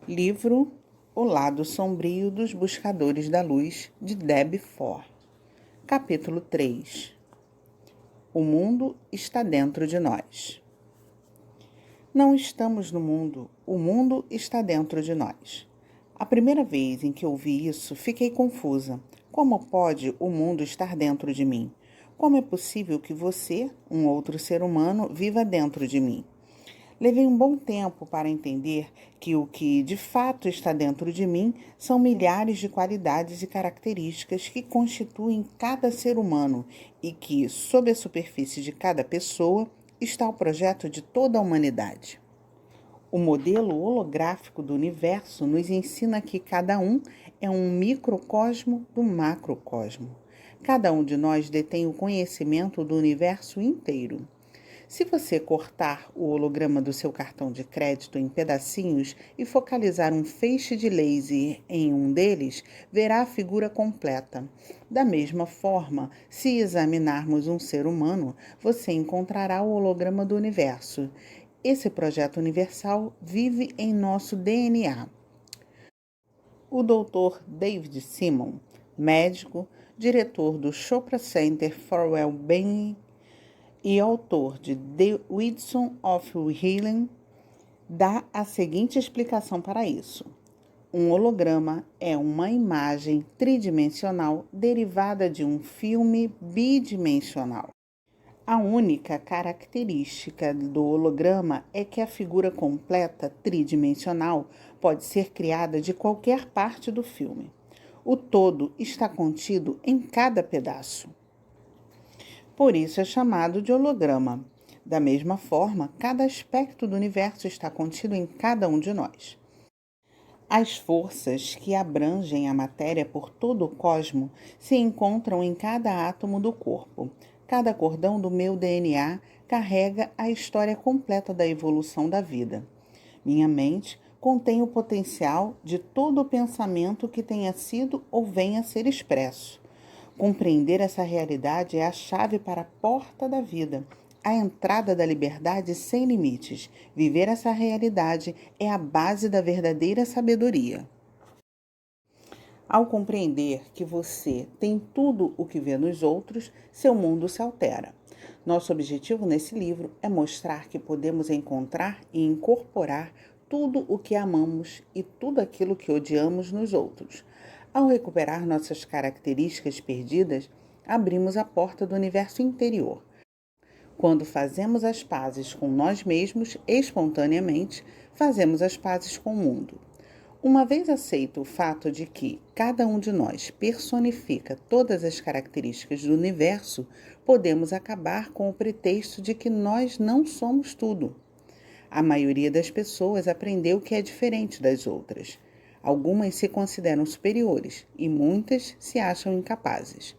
Livro O Lado Sombrio dos Buscadores da Luz, de Deb Fohr. Capítulo 3. O mundo está dentro de nós. Não estamos no mundo, o mundo está dentro de nós. A primeira vez em que ouvi isso, fiquei confusa. Como pode o mundo estar dentro de mim? Como é possível que você, um outro ser humano, viva dentro de mim? Levei um bom tempo para entender que o que de fato está dentro de mim são milhares de qualidades e características que constituem cada ser humano e que, sob a superfície de cada pessoa, está o projeto de toda a humanidade. O modelo holográfico do universo nos ensina que cada um é um microcosmo do macrocosmo. Cada um de nós detém o conhecimento do universo inteiro. Se você cortar o holograma do seu cartão de crédito em pedacinhos e focalizar um feixe de laser em um deles, verá a figura completa. Da mesma forma, se examinarmos um ser humano, você encontrará o holograma do universo. Esse projeto universal vive em nosso DNA. O Dr. David Simon, médico, diretor do Chopra Center for Wellbeing e autor de The Wisdom of Healing, dá a seguinte explicação para isso. Um holograma é uma imagem tridimensional derivada de um filme bidimensional. A única característica do holograma é que a figura completa tridimensional pode ser criada de qualquer parte do filme. O todo está contido em cada pedaço. Por isso é chamado de holograma. Da mesma forma, cada aspecto do universo está contido em cada um de nós. As forças que abrangem a matéria por todo o cosmo se encontram em cada átomo do corpo. Cada cordão do meu DNA carrega a história completa da evolução da vida. Minha mente contém o potencial de todo o pensamento que tenha sido ou venha a ser expresso. Compreender essa realidade é a chave para a porta da vida, a entrada da liberdade sem limites. Viver essa realidade é a base da verdadeira sabedoria. Ao compreender que você tem tudo o que vê nos outros, seu mundo se altera. Nosso objetivo nesse livro é mostrar que podemos encontrar e incorporar tudo o que amamos e tudo aquilo que odiamos nos outros. Ao recuperar nossas características perdidas, abrimos a porta do universo interior. Quando fazemos as pazes com nós mesmos, espontaneamente, fazemos as pazes com o mundo. Uma vez aceito o fato de que cada um de nós personifica todas as características do universo, podemos acabar com o pretexto de que nós não somos tudo. A maioria das pessoas aprendeu que é diferente das outras. Algumas se consideram superiores e muitas se acham incapazes.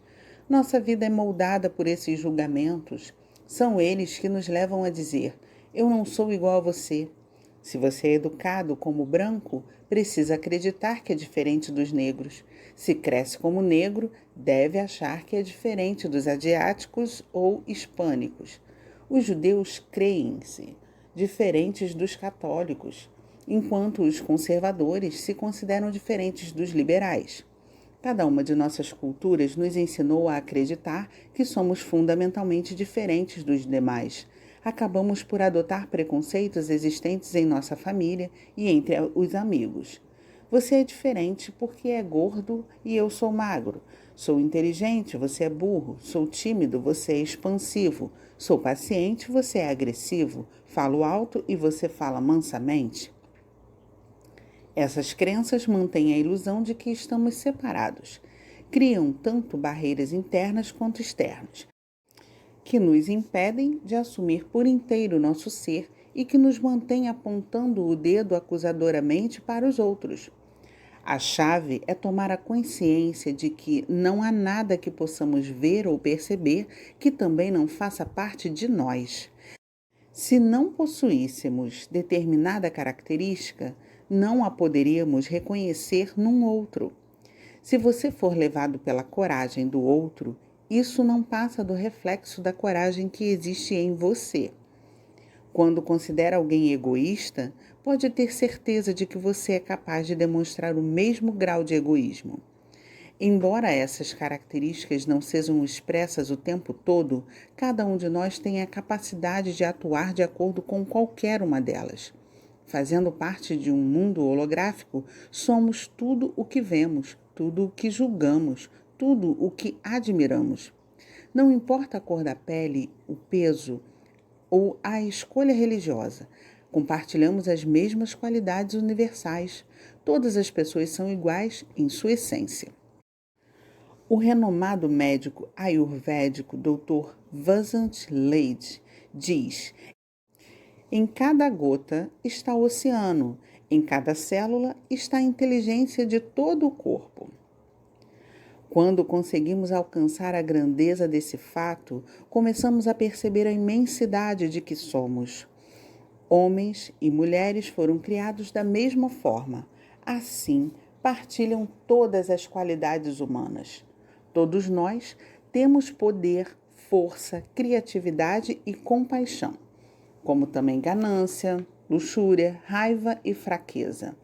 Nossa vida é moldada por esses julgamentos. São eles que nos levam a dizer: eu não sou igual a você. Se você é educado como branco, precisa acreditar que é diferente dos negros. Se cresce como negro, deve achar que é diferente dos asiáticos ou hispânicos. Os judeus creem-se diferentes dos católicos, enquanto os conservadores se consideram diferentes dos liberais. Cada uma de nossas culturas nos ensinou a acreditar que somos fundamentalmente diferentes dos demais. Acabamos por adotar preconceitos existentes em nossa família e entre os amigos. Você é diferente porque é gordo e eu sou magro. Sou inteligente, você é burro. Sou tímido, você é expansivo. Sou paciente, você é agressivo. Falo alto e você fala mansamente. Essas crenças mantêm a ilusão de que estamos separados. Criam tanto barreiras internas quanto externas, que nos impedem de assumir por inteiro nosso ser e que nos mantêm apontando o dedo acusadoramente para os outros. A chave é tomar a consciência de que não há nada que possamos ver ou perceber que também não faça parte de nós. Se não possuíssemos determinada característica, não a poderíamos reconhecer num outro. Se você for levado pela coragem do outro, isso não passa do reflexo da coragem que existe em você. Quando considera alguém egoísta, pode ter certeza de que você é capaz de demonstrar o mesmo grau de egoísmo. Embora essas características não sejam expressas o tempo todo, cada um de nós tem a capacidade de atuar de acordo com qualquer uma delas. Fazendo parte de um mundo holográfico, somos tudo o que vemos, tudo o que julgamos, tudo o que admiramos. Não importa a cor da pele, o peso ou a escolha religiosa, compartilhamos as mesmas qualidades universais. Todas as pessoas são iguais em sua essência. O renomado médico ayurvédico Dr. Vasant Leide diz: em cada gota está o oceano, em cada célula está a inteligência de todo o corpo. Quando conseguimos alcançar a grandeza desse fato, começamos a perceber a imensidade de que somos. Homens e mulheres foram criados da mesma forma. Assim, partilham todas as qualidades humanas. Todos nós temos poder, força, criatividade e compaixão, como também ganância, luxúria, raiva e fraqueza.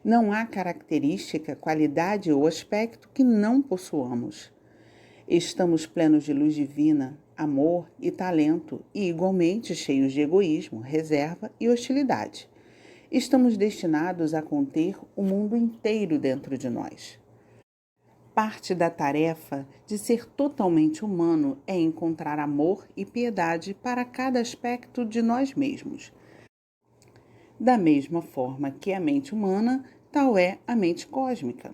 Não há característica, qualidade ou aspecto que não possuamos. Estamos plenos de luz divina, amor e talento, e igualmente cheios de egoísmo, reserva e hostilidade. Estamos destinados a conter o mundo inteiro dentro de nós. Parte da tarefa de ser totalmente humano é encontrar amor e piedade para cada aspecto de nós mesmos. Da mesma forma que a mente humana, tal é a mente cósmica.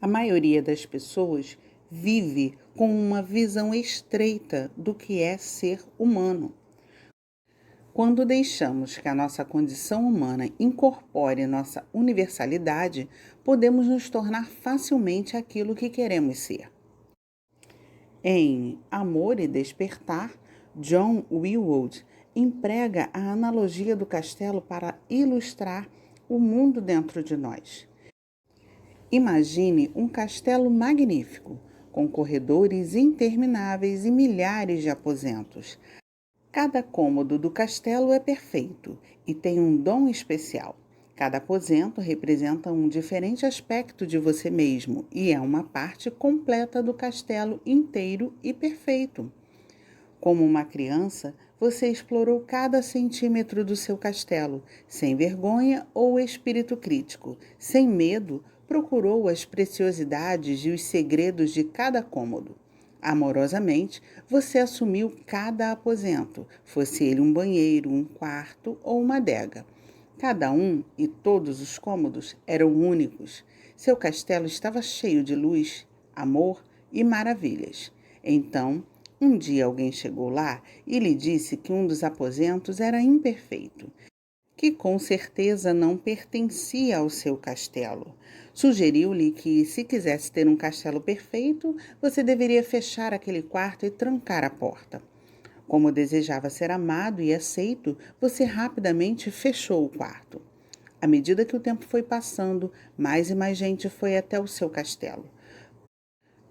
A maioria das pessoas vive com uma visão estreita do que é ser humano. Quando deixamos que a nossa condição humana incorpore nossa universalidade, podemos nos tornar facilmente aquilo que queremos ser. Em Amor e Despertar, John Wilwood emprega a analogia do castelo para ilustrar o mundo dentro de nós. Imagine um castelo magnífico, com corredores intermináveis e milhares de aposentos. Cada cômodo do castelo é perfeito e tem um dom especial. Cada aposento representa um diferente aspecto de você mesmo e é uma parte completa do castelo inteiro e perfeito. Como uma criança, você explorou cada centímetro do seu castelo, sem vergonha ou espírito crítico, sem medo, procurou as preciosidades e os segredos de cada cômodo. Amorosamente, você assumiu cada aposento, fosse ele um banheiro, um quarto ou uma adega. Cada um e todos os cômodos eram únicos. Seu castelo estava cheio de luz, amor e maravilhas. Então, um dia alguém chegou lá e lhe disse que um dos aposentos era imperfeito, que com certeza não pertencia ao seu castelo. Sugeriu-lhe que, se quisesse ter um castelo perfeito, você deveria fechar aquele quarto e trancar a porta. Como desejava ser amado e aceito, você rapidamente fechou o quarto. À medida que o tempo foi passando, mais e mais gente foi até o seu castelo.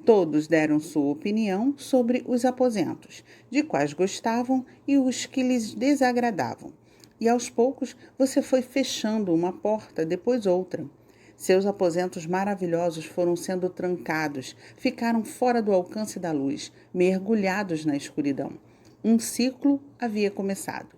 Todos deram sua opinião sobre os aposentos, de quais gostavam e os que lhes desagradavam. E aos poucos você foi fechando uma porta, depois outra. Seus aposentos maravilhosos foram sendo trancados, ficaram fora do alcance da luz, mergulhados na escuridão. Um ciclo havia começado.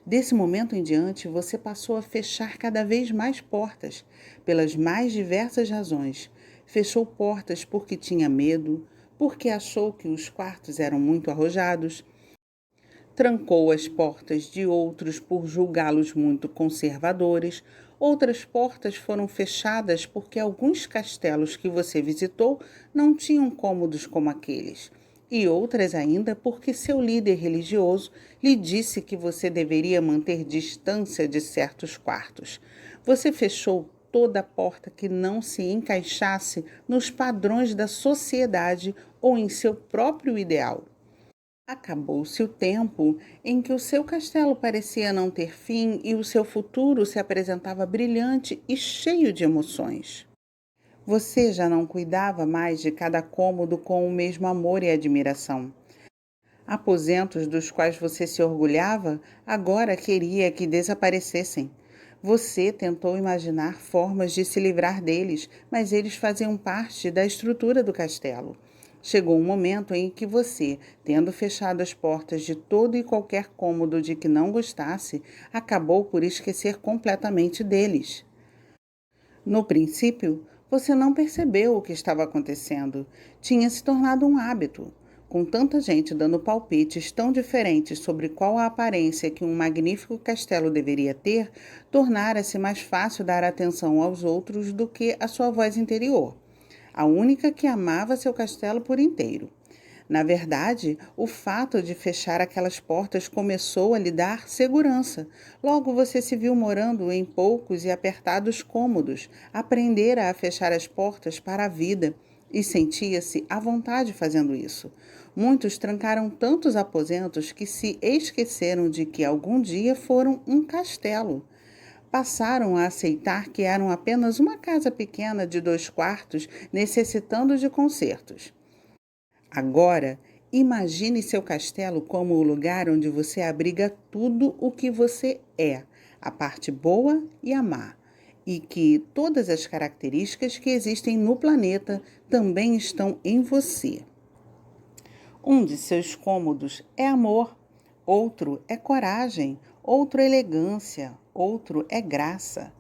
Desse momento em diante, você passou a fechar cada vez mais portas, pelas mais diversas razões. Fechou portas porque tinha medo, porque achou que os quartos eram muito arrojados. Trancou as portas de outros por julgá-los muito conservadores. Outras portas foram fechadas porque alguns castelos que você visitou não tinham cômodos como aqueles. E outras ainda porque seu líder religioso lhe disse que você deveria manter distância de certos quartos. Você fechou toda porta que não se encaixasse nos padrões da sociedade ou em seu próprio ideal. Acabou-se o tempo em que o seu castelo parecia não ter fim e o seu futuro se apresentava brilhante e cheio de emoções. Você já não cuidava mais de cada cômodo com o mesmo amor e admiração. Aposentos dos quais você se orgulhava, agora queria que desaparecessem. Você tentou imaginar formas de se livrar deles, mas eles faziam parte da estrutura do castelo. Chegou um momento em que você, tendo fechado as portas de todo e qualquer cômodo de que não gostasse, acabou por esquecer completamente deles. No princípio, você não percebeu o que estava acontecendo. Tinha se tornado um hábito. Com tanta gente dando palpites tão diferentes sobre qual a aparência que um magnífico castelo deveria ter, tornara-se mais fácil dar atenção aos outros do que à sua voz interior, a única que amava seu castelo por inteiro. Na verdade, o fato de fechar aquelas portas começou a lhe dar segurança. Logo você se viu morando em poucos e apertados cômodos, aprendera a fechar as portas para a vida e sentia-se à vontade fazendo isso. Muitos trancaram tantos aposentos que se esqueceram de que algum dia foram um castelo. Passaram a aceitar que eram apenas uma casa pequena de 2 quartos necessitando de consertos. Agora, imagine seu castelo como o lugar onde você abriga tudo o que você é, a parte boa e a má, e que todas as características que existem no planeta também estão em você. Um de seus cômodos é amor, outro é coragem, outro é elegância, outro é graça.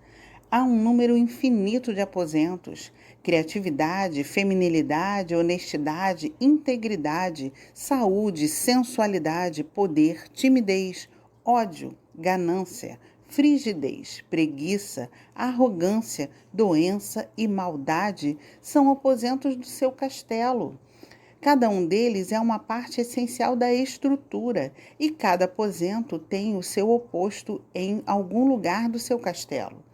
Há um número infinito de aposentos: criatividade, feminilidade, honestidade, integridade, saúde, sensualidade, poder, timidez, ódio, ganância, frigidez, preguiça, arrogância, doença e maldade são aposentos do seu castelo. Cada um deles é uma parte essencial da estrutura e cada aposento tem o seu oposto em algum lugar do seu castelo.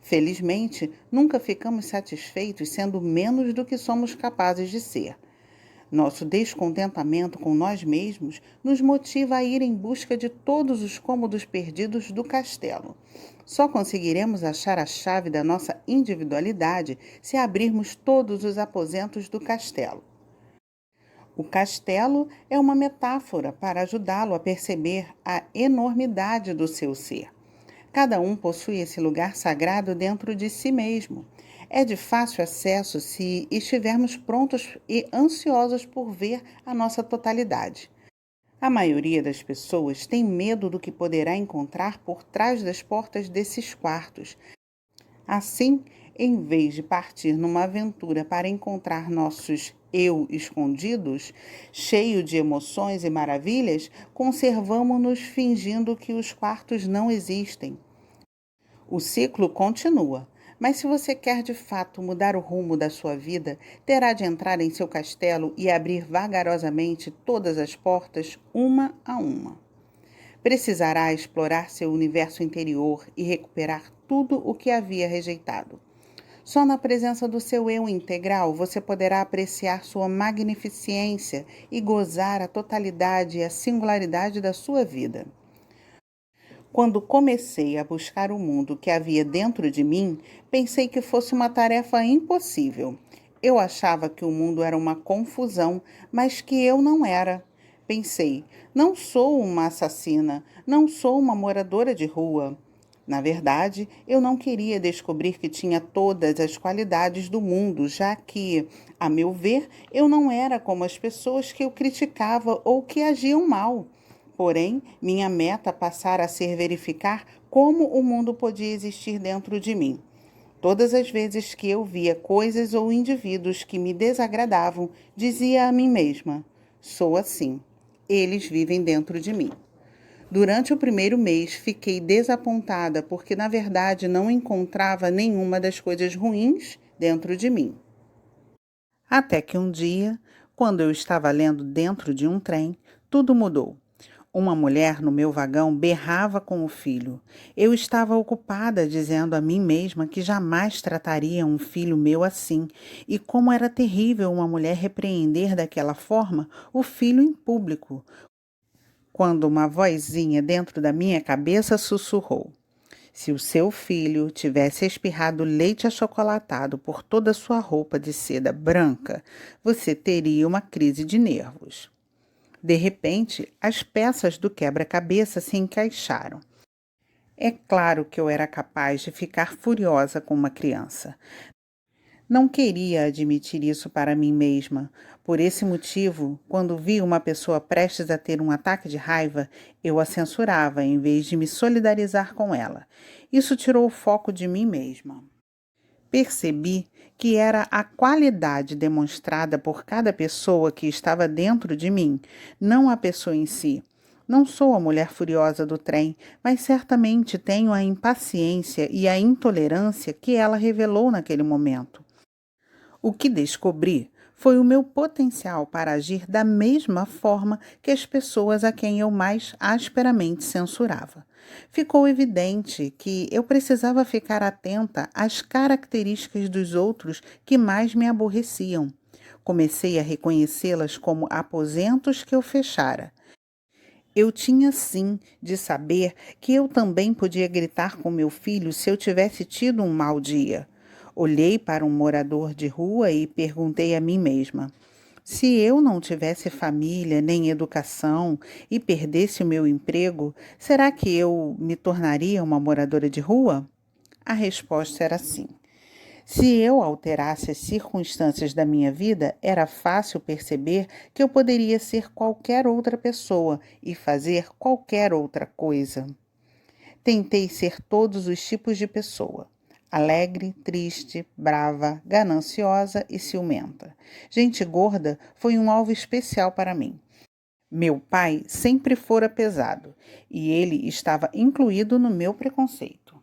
Felizmente, nunca ficamos satisfeitos sendo menos do que somos capazes de ser. Nosso descontentamento com nós mesmos nos motiva a ir em busca de todos os cômodos perdidos do castelo. Só conseguiremos achar a chave da nossa individualidade se abrirmos todos os aposentos do castelo. O castelo é uma metáfora para ajudá-lo a perceber a enormidade do seu ser. Cada um possui esse lugar sagrado dentro de si mesmo. É de fácil acesso se estivermos prontos e ansiosos por ver a nossa totalidade. A maioria das pessoas tem medo do que poderá encontrar por trás das portas desses quartos. Assim, em vez de partir numa aventura para encontrar nossos eu escondidos, cheio de emoções e maravilhas, conservamo-nos fingindo que os quartos não existem. O ciclo continua, mas se você quer de fato mudar o rumo da sua vida, terá de entrar em seu castelo e abrir vagarosamente todas as portas, uma a uma. Precisará explorar seu universo interior e recuperar tudo o que havia rejeitado. Só na presença do seu eu integral você poderá apreciar sua magnificência e gozar a totalidade e a singularidade da sua vida. Quando comecei a buscar o mundo que havia dentro de mim, pensei que fosse uma tarefa impossível. Eu achava que o mundo era uma confusão, mas que eu não era. Pensei, não sou uma assassina, não sou uma moradora de rua. Na verdade, eu não queria descobrir que tinha todas as qualidades do mundo, já que, a meu ver, eu não era como as pessoas que eu criticava ou que agiam mal. Porém, minha meta passara a ser verificar como o mundo podia existir dentro de mim. Todas as vezes que eu via coisas ou indivíduos que me desagradavam, dizia a mim mesma: sou assim. Eles vivem dentro de mim. Durante o primeiro mês, fiquei desapontada porque, na verdade, não encontrava nenhuma das coisas ruins dentro de mim. Até que um dia, quando eu estava lendo dentro de um trem, tudo mudou. Uma mulher no meu vagão berrava com o filho. Eu estava ocupada dizendo a mim mesma que jamais trataria um filho meu assim, e como era terrível uma mulher repreender daquela forma o filho em público, quando uma vozinha dentro da minha cabeça sussurrou: se o seu filho tivesse espirrado leite achocolatado por toda a sua roupa de seda branca, você teria uma crise de nervos. De repente, as peças do quebra-cabeça se encaixaram. É claro que eu era capaz de ficar furiosa com uma criança. Não queria admitir isso para mim mesma. Por esse motivo, quando via uma pessoa prestes a ter um ataque de raiva, eu a censurava em vez de me solidarizar com ela. Isso tirou o foco de mim mesma. Percebi que era a qualidade demonstrada por cada pessoa que estava dentro de mim, não a pessoa em si. Não sou a mulher furiosa do trem, mas certamente tenho a impaciência e a intolerância que ela revelou naquele momento. O que descobri foi o meu potencial para agir da mesma forma que as pessoas a quem eu mais asperamente censurava. Ficou evidente que eu precisava ficar atenta às características dos outros que mais me aborreciam. Comecei a reconhecê-las como aposentos que eu fechara. Eu tinha sim de saber que eu também podia gritar com meu filho se eu tivesse tido um mau dia. Olhei para um morador de rua e perguntei a mim mesma: se eu não tivesse família nem educação e perdesse o meu emprego, será que eu me tornaria uma moradora de rua? A resposta era sim. Se eu alterasse as circunstâncias da minha vida, era fácil perceber que eu poderia ser qualquer outra pessoa e fazer qualquer outra coisa. Tentei ser todos os tipos de pessoa: alegre, triste, brava, gananciosa e ciumenta. Gente gorda foi um alvo especial para mim. Meu pai sempre fora pesado e ele estava incluído no meu preconceito.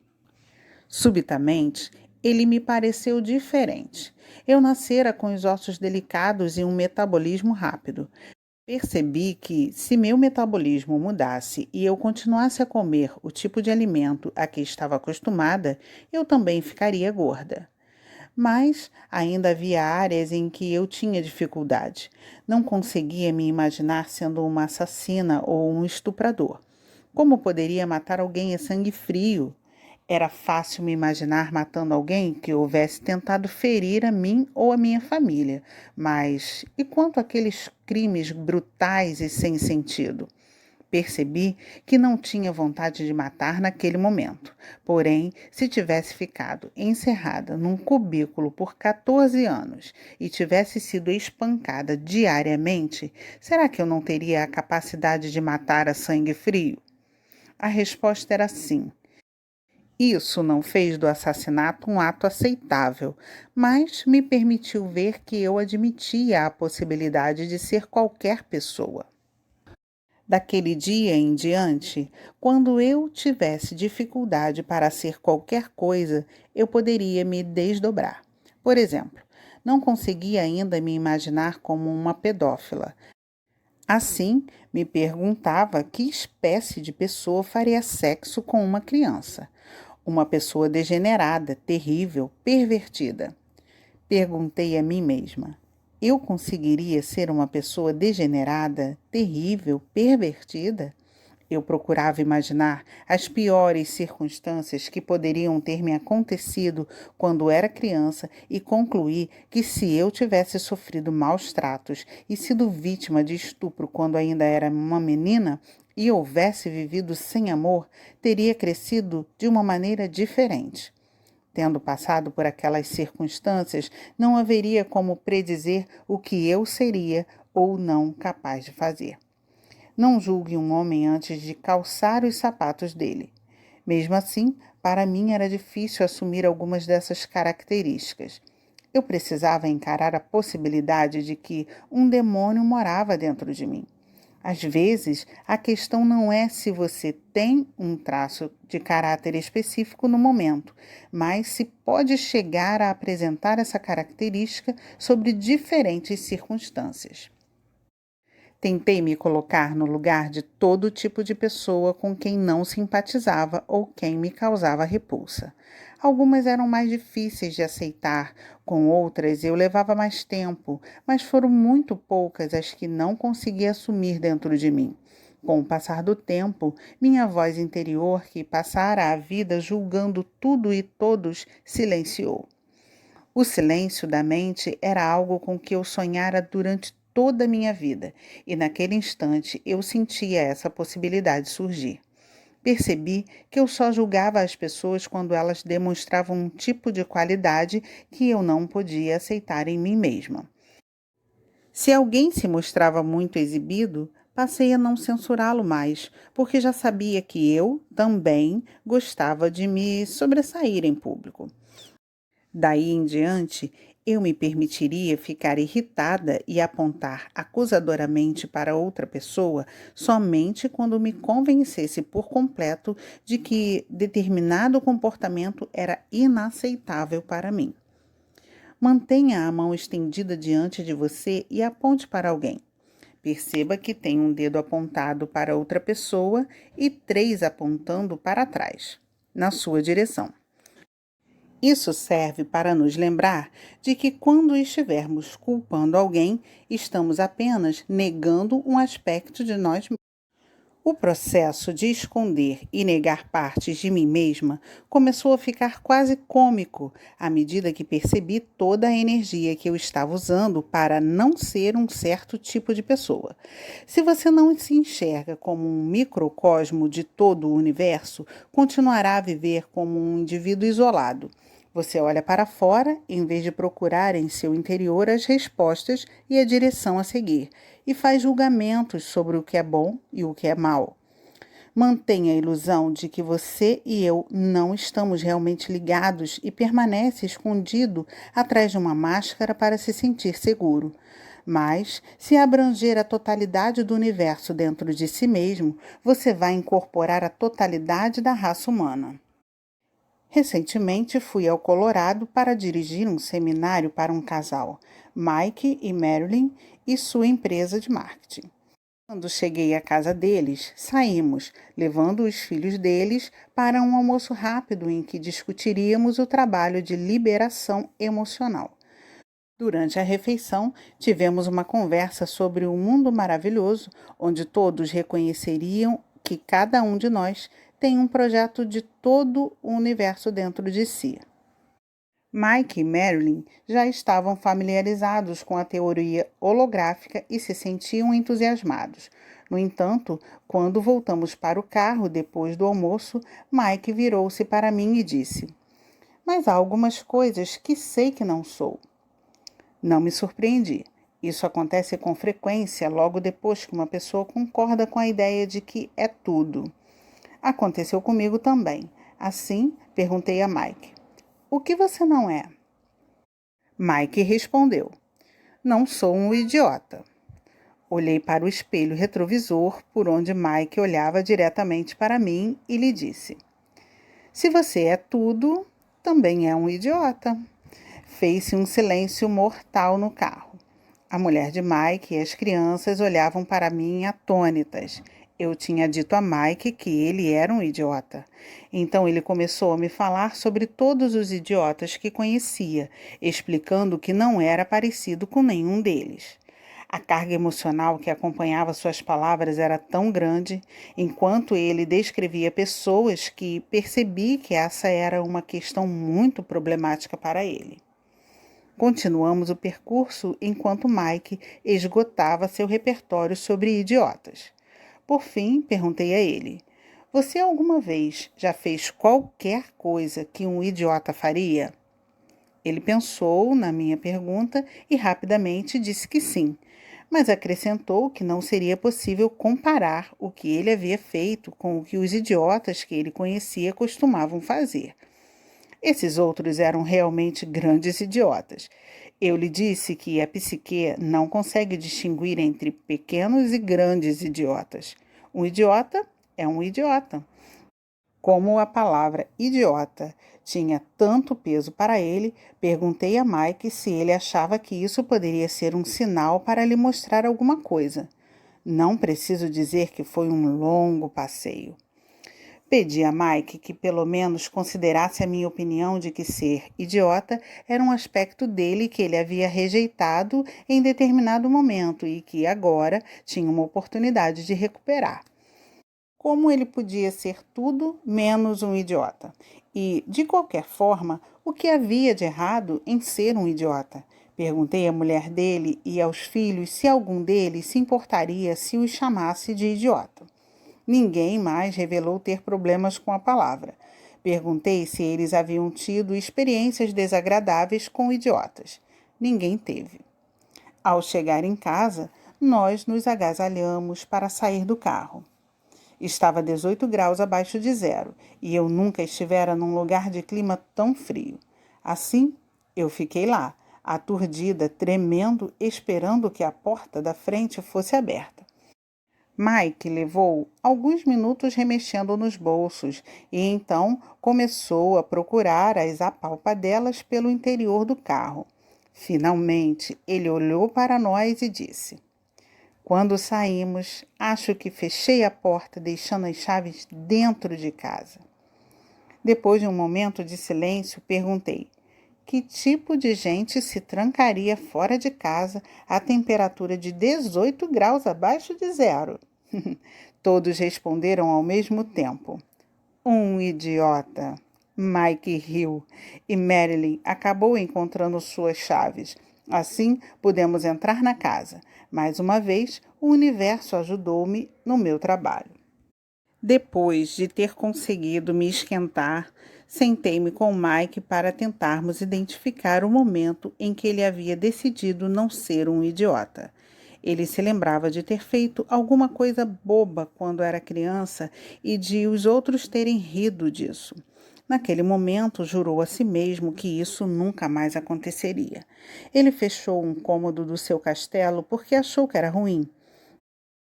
Subitamente, ele me pareceu diferente. Eu nascera com os ossos delicados e um metabolismo rápido. Percebi que, se meu metabolismo mudasse e eu continuasse a comer o tipo de alimento a que estava acostumada, eu também ficaria gorda. Mas ainda havia áreas em que eu tinha dificuldade. Não conseguia me imaginar sendo uma assassina ou um estuprador. Como poderia matar alguém a sangue frio? Era fácil me imaginar matando alguém que houvesse tentado ferir a mim ou a minha família. Mas e quanto àqueles crimes brutais e sem sentido? Percebi que não tinha vontade de matar naquele momento. Porém, se tivesse ficado encerrada num cubículo por 14 anos e tivesse sido espancada diariamente, será que eu não teria a capacidade de matar a sangue frio? A resposta era sim. Isso não fez do assassinato um ato aceitável, mas me permitiu ver que eu admitia a possibilidade de ser qualquer pessoa. Daquele dia em diante, quando eu tivesse dificuldade para ser qualquer coisa, eu poderia me desdobrar. Por exemplo, não conseguia ainda me imaginar como uma pedófila. Assim, me perguntava que espécie de pessoa faria sexo com uma criança. Uma pessoa degenerada, terrível, pervertida. Perguntei a mim mesma: eu conseguiria ser uma pessoa degenerada, terrível, pervertida? Eu procurava imaginar as piores circunstâncias que poderiam ter me acontecido quando era criança e concluí que se eu tivesse sofrido maus tratos e sido vítima de estupro quando ainda era uma menina e houvesse vivido sem amor, teria crescido de uma maneira diferente. Tendo passado por aquelas circunstâncias, não haveria como predizer o que eu seria ou não capaz de fazer. Não julgue um homem antes de calçar os sapatos dele. Mesmo assim, para mim era difícil assumir algumas dessas características. Eu precisava encarar a possibilidade de que um demônio morava dentro de mim. Às vezes, a questão não é se você tem um traço de caráter específico no momento, mas se pode chegar a apresentar essa característica sobre diferentes circunstâncias. Tentei me colocar no lugar de todo tipo de pessoa com quem não simpatizava ou quem me causava repulsa. Algumas eram mais difíceis de aceitar, com outras eu levava mais tempo, mas foram muito poucas as que não consegui assumir dentro de mim. Com o passar do tempo, minha voz interior, que passara a vida julgando tudo e todos, silenciou. O silêncio da mente era algo com que eu sonhara durante toda a minha vida, e naquele instante eu sentia essa possibilidade surgir. Percebi que eu só julgava as pessoas quando elas demonstravam um tipo de qualidade que eu não podia aceitar em mim mesma. Se alguém se mostrava muito exibido, passei a não censurá-lo mais, porque já sabia que eu, também, gostava de me sobressair em público. Daí em diante, eu me permitiria ficar irritada e apontar acusadoramente para outra pessoa somente quando me convencesse por completo de que determinado comportamento era inaceitável para mim. Mantenha a mão estendida diante de você e aponte para alguém. Perceba que tem um dedo apontado para outra pessoa e 3 apontando para trás, na sua direção. Isso serve para nos lembrar de que quando estivermos culpando alguém, estamos apenas negando um aspecto de nós mesmos. O processo de esconder e negar partes de mim mesma começou a ficar quase cômico à medida que percebi toda a energia que eu estava usando para não ser um certo tipo de pessoa. Se você não se enxerga como um microcosmo de todo o universo, continuará a viver como um indivíduo isolado. Você olha para fora, em vez de procurar em seu interior as respostas e a direção a seguir, e faz julgamentos sobre o que é bom e o que é mal. Mantenha a ilusão de que você e eu não estamos realmente ligados e permanece escondido atrás de uma máscara para se sentir seguro. Mas, se abranger a totalidade do universo dentro de si mesmo, você vai incorporar a totalidade da raça humana. Recentemente fui ao Colorado para dirigir um seminário para um casal, Mike e Marilyn, e sua empresa de marketing. Quando cheguei à casa deles, saímos, levando os filhos deles para um almoço rápido em que discutiríamos o trabalho de liberação emocional. Durante a refeição, tivemos uma conversa sobre um mundo maravilhoso, onde todos reconheceriam que cada um de nós tem um projeto de todo o universo dentro de si. Mike e Marilyn já estavam familiarizados com a teoria holográfica e se sentiam entusiasmados. No entanto, quando voltamos para o carro depois do almoço, Mike virou-se para mim e disse: "Mas há algumas coisas que sei que não sou." Não me surpreendi. Isso acontece com frequência logo depois que uma pessoa concorda com a ideia de que é tudo. Aconteceu comigo também. Assim, perguntei a Mike: "O que você não é?" Mike respondeu: "Não sou um idiota." Olhei para o espelho retrovisor, por onde Mike olhava diretamente para mim, e lhe disse: "Se você é tudo, também é um idiota." Fez-se um silêncio mortal no carro. A mulher de Mike e as crianças olhavam para mim atônitas. Eu tinha dito a Mike que ele era um idiota. Então ele começou a me falar sobre todos os idiotas que conhecia, explicando que não era parecido com nenhum deles. A carga emocional que acompanhava suas palavras era tão grande, enquanto ele descrevia pessoas, que percebi que essa era uma questão muito problemática para ele. Continuamos o percurso enquanto Mike esgotava seu repertório sobre idiotas. Por fim, perguntei a ele: "Você alguma vez já fez qualquer coisa que um idiota faria?" Ele pensou na minha pergunta e rapidamente disse que sim, mas acrescentou que não seria possível comparar o que ele havia feito com o que os idiotas que ele conhecia costumavam fazer. Esses outros eram realmente grandes idiotas. Eu lhe disse que a psique não consegue distinguir entre pequenos e grandes idiotas. Um idiota é um idiota. Como a palavra idiota tinha tanto peso para ele, perguntei a Mike se ele achava que isso poderia ser um sinal para lhe mostrar alguma coisa. Não preciso dizer que foi um longo passeio. Pedi a Mike que pelo menos considerasse a minha opinião de que ser idiota era um aspecto dele que ele havia rejeitado em determinado momento e que agora tinha uma oportunidade de recuperar. Como ele podia ser tudo menos um idiota? E, de qualquer forma, o que havia de errado em ser um idiota? Perguntei à mulher dele e aos filhos se algum deles se importaria se os chamasse de idiota. Ninguém mais revelou ter problemas com a palavra. Perguntei se eles haviam tido experiências desagradáveis com idiotas. Ninguém teve. Ao chegar em casa, nós nos agasalhamos para sair do carro. Estava 18 graus abaixo de zero e eu nunca estivera num lugar de clima tão frio. Assim, eu fiquei lá, aturdida, tremendo, esperando que a porta da frente fosse aberta. Mike levou alguns minutos remexendo nos bolsos e então começou a procurar as apalpadelas pelo interior do carro. Finalmente, ele olhou para nós e disse: "Quando saímos, acho que fechei a porta deixando as chaves dentro de casa." Depois de um momento de silêncio, perguntei: "Que tipo de gente se trancaria fora de casa a temperatura de 18 graus abaixo de zero?" Todos responderam ao mesmo tempo: "Um idiota." Mike riu e Marilyn acabou encontrando suas chaves. Assim, pudemos entrar na casa. Mais uma vez, o universo ajudou-me no meu trabalho. Depois de ter conseguido me esquentar, sentei-me com Mike para tentarmos identificar o momento em que ele havia decidido não ser um idiota. Ele se lembrava de ter feito alguma coisa boba quando era criança e de os outros terem rido disso. Naquele momento, jurou a si mesmo que isso nunca mais aconteceria. Ele fechou um cômodo do seu castelo porque achou que era ruim.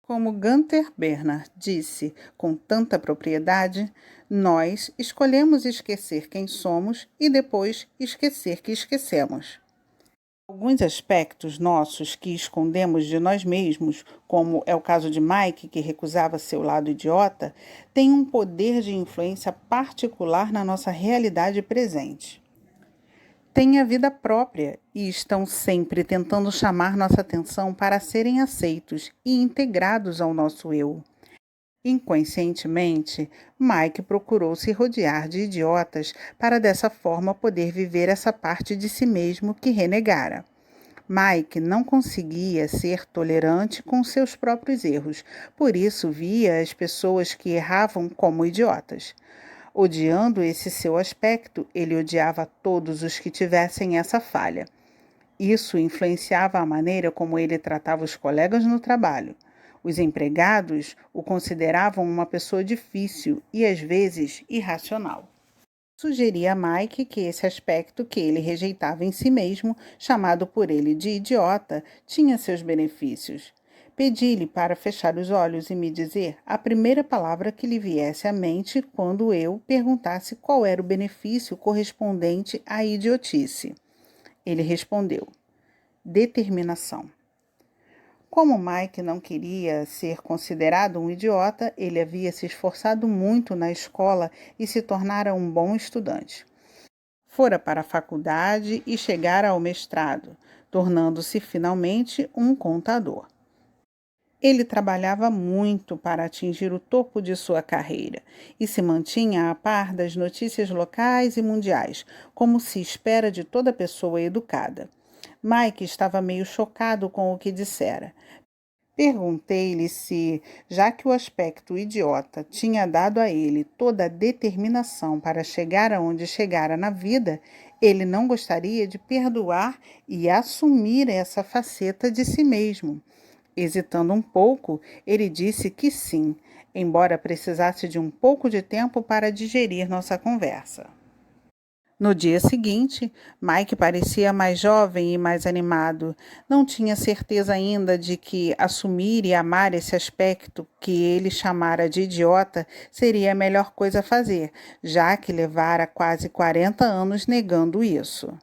Como Gunther Bernard disse com tanta propriedade, nós escolhemos esquecer quem somos e depois esquecer que esquecemos. Alguns aspectos nossos que escondemos de nós mesmos, como é o caso de Mike, que recusava seu lado idiota, têm um poder de influência particular na nossa realidade presente. Têm a vida própria e estão sempre tentando chamar nossa atenção para serem aceitos e integrados ao nosso eu. Inconscientemente, Mike procurou se rodear de idiotas para dessa forma poder viver essa parte de si mesmo que renegara. Mike não conseguia ser tolerante com seus próprios erros, por isso via as pessoas que erravam como idiotas. Odiando esse seu aspecto, ele odiava todos os que tivessem essa falha. Isso influenciava a maneira como ele tratava os colegas no trabalho. Os empregados o consideravam uma pessoa difícil e, às vezes, irracional. Sugeria a Mike que esse aspecto que ele rejeitava em si mesmo, chamado por ele de idiota, tinha seus benefícios. Pedi-lhe para fechar os olhos e me dizer a primeira palavra que lhe viesse à mente quando eu perguntasse qual era o benefício correspondente à idiotice. Ele respondeu: determinação. Como Mike não queria ser considerado um idiota, ele havia se esforçado muito na escola e se tornara um bom estudante. Fora para a faculdade e chegara ao mestrado, tornando-se finalmente um contador. Ele trabalhava muito para atingir o topo de sua carreira e se mantinha a par das notícias locais e mundiais, como se espera de toda pessoa educada. Mike estava meio chocado com o que dissera. Perguntei-lhe se, já que o aspecto idiota tinha dado a ele toda a determinação para chegar aonde chegara na vida, ele não gostaria de perdoar e assumir essa faceta de si mesmo. Hesitando um pouco, ele disse que sim, embora precisasse de um pouco de tempo para digerir nossa conversa. No dia seguinte, Mike parecia mais jovem e mais animado. Não tinha certeza ainda de que assumir e amar esse aspecto que ele chamara de idiota seria a melhor coisa a fazer, já que levara quase 40 anos negando isso.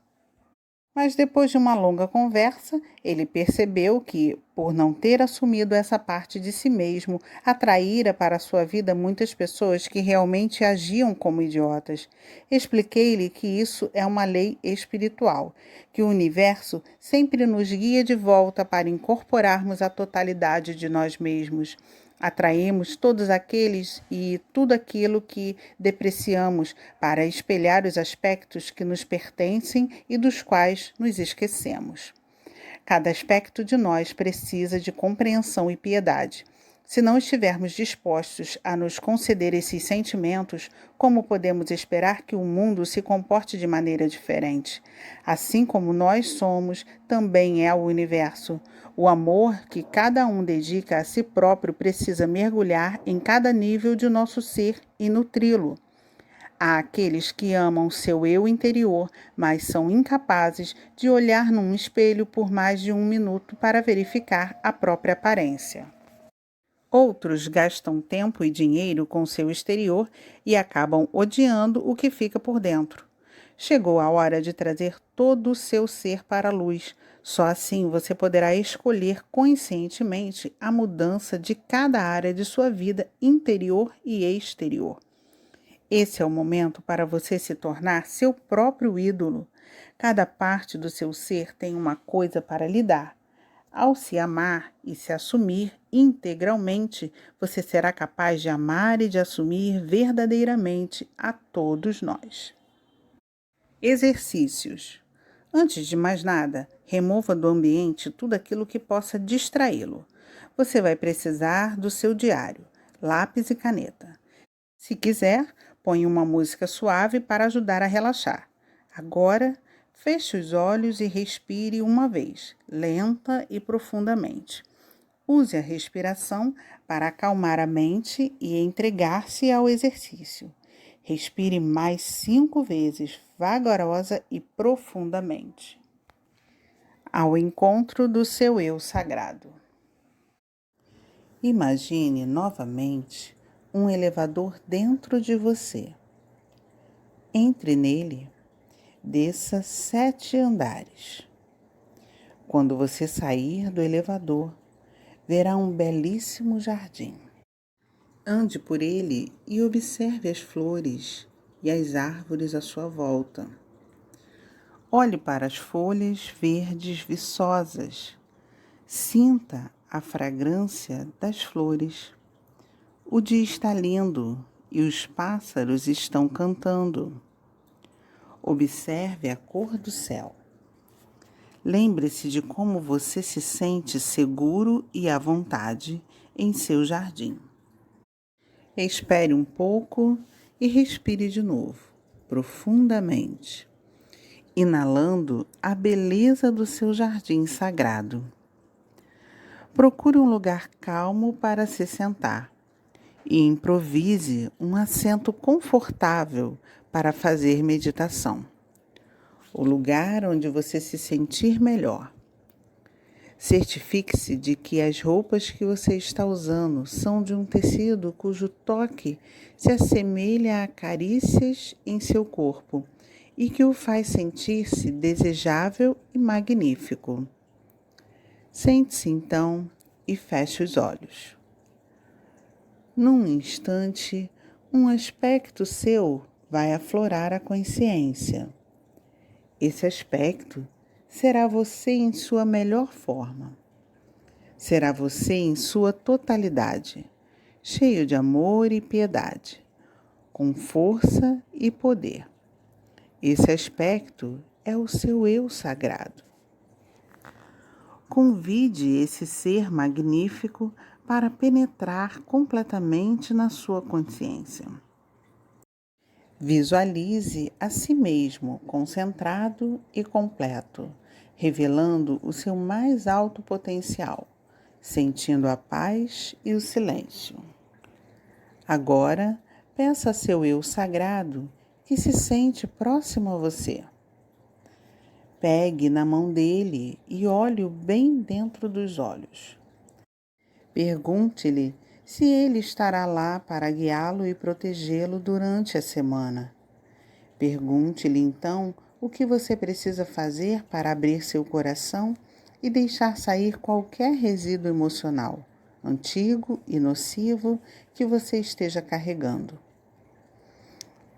Mas depois de uma longa conversa, ele percebeu que, por não ter assumido essa parte de si mesmo, atraíra para sua vida muitas pessoas que realmente agiam como idiotas. Expliquei-lhe que isso é uma lei espiritual, que o universo sempre nos guia de volta para incorporarmos a totalidade de nós mesmos. Atraímos todos aqueles e tudo aquilo que depreciamos para espelhar os aspectos que nos pertencem e dos quais nos esquecemos. Cada aspecto de nós precisa de compreensão e piedade. Se não estivermos dispostos a nos conceder esses sentimentos, como podemos esperar que o mundo se comporte de maneira diferente? Assim como nós somos, também é o universo. O amor que cada um dedica a si próprio precisa mergulhar em cada nível de nosso ser e nutri-lo. Há aqueles que amam seu eu interior, mas são incapazes de olhar num espelho por mais de 1 minuto para verificar a própria aparência. Outros gastam tempo e dinheiro com seu exterior e acabam odiando o que fica por dentro. Chegou a hora de trazer todo o seu ser para a luz. Só assim você poderá escolher conscientemente a mudança de cada área de sua vida interior e exterior. Esse é o momento para você se tornar seu próprio ídolo. Cada parte do seu ser tem uma coisa para lhe dar. Ao se amar e se assumir integralmente, você será capaz de amar e de assumir verdadeiramente a todos nós. Exercícios. Antes de mais nada, remova do ambiente tudo aquilo que possa distraí-lo. Você vai precisar do seu diário, lápis e caneta. Se quiser, põe uma música suave para ajudar a relaxar. Agora, feche os olhos e respire uma vez, lenta e profundamente. Use a respiração para acalmar a mente e entregar-se ao exercício. Respire mais 5 vezes, vagarosa e profundamente. Ao encontro do seu eu sagrado. Imagine novamente um elevador dentro de você. Entre nele, desça 7 andares. Quando você sair do elevador, verá um belíssimo jardim. Ande por ele e observe as flores e as árvores à sua volta. Olhe para as folhas verdes viçosas. Sinta a fragrância das flores. O dia está lindo e os pássaros estão cantando. Observe a cor do céu. Lembre-se de como você se sente seguro e à vontade em seu jardim. Espere um pouco e respire de novo, profundamente, inalando a beleza do seu jardim sagrado. Procure um lugar calmo para se sentar e improvise um assento confortável para fazer meditação. O lugar onde você se sentir melhor. Certifique-se de que as roupas que você está usando são de um tecido cujo toque se assemelha a carícias em seu corpo e que o faz sentir-se desejável e magnífico. Sente-se então e feche os olhos. Num instante, um aspecto seu vai aflorar a consciência. Esse aspecto será você em sua melhor forma. Será você em sua totalidade, cheio de amor e piedade, com força e poder. Esse aspecto é o seu eu sagrado. Convide esse ser magnífico para penetrar completamente na sua consciência. Visualize a si mesmo concentrado e completo, revelando o seu mais alto potencial, sentindo a paz e o silêncio. Agora, peça a seu eu sagrado que se sente próximo a você. Pegue na mão dele e olhe-o bem dentro dos olhos. Pergunte-lhe se ele estará lá para guiá-lo e protegê-lo durante a semana. Pergunte-lhe então o que você precisa fazer para abrir seu coração e deixar sair qualquer resíduo emocional, antigo e nocivo que você esteja carregando.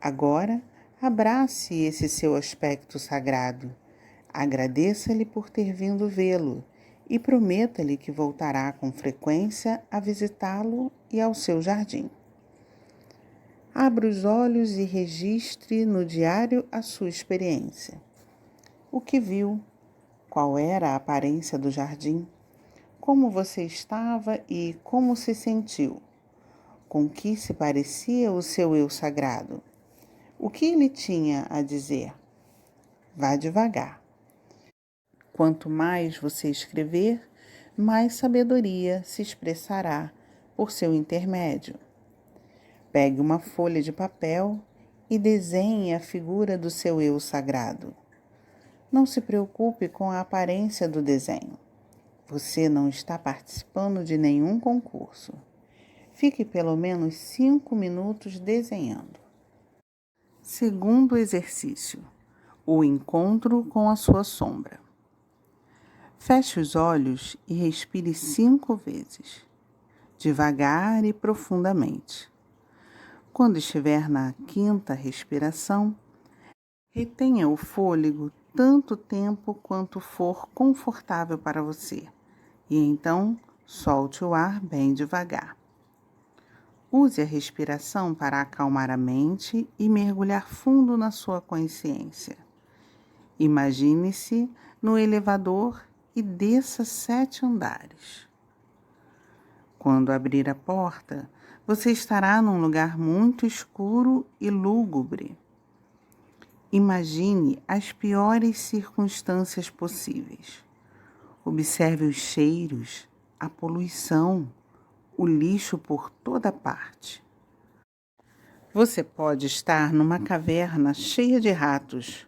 Agora, abrace esse seu aspecto sagrado. Agradeça-lhe por ter vindo vê-lo e prometa-lhe que voltará com frequência a visitá-lo e ao seu jardim. Abra os olhos e registre no diário a sua experiência. O que viu? Qual era a aparência do jardim? Como você estava e como se sentiu? Com que se parecia o seu eu sagrado? O que ele tinha a dizer? Vá devagar. Quanto mais você escrever, mais sabedoria se expressará por seu intermédio. Pegue uma folha de papel e desenhe a figura do seu eu sagrado. Não se preocupe com a aparência do desenho. Você não está participando de nenhum concurso. Fique pelo menos 5 minutos desenhando. Segundo exercício: o encontro com a sua sombra. Feche os olhos e respire 5 vezes, devagar e profundamente. Quando estiver na 5ª respiração, retenha o fôlego tanto tempo quanto for confortável para você e então solte o ar bem devagar. Use a respiração para acalmar a mente e mergulhar fundo na sua consciência. Imagine-se no elevador e desça 7 andares. Quando abrir a porta, você estará num lugar muito escuro e lúgubre. Imagine as piores circunstâncias possíveis. Observe os cheiros, a poluição, o lixo por toda parte. Você pode estar numa caverna cheia de ratos,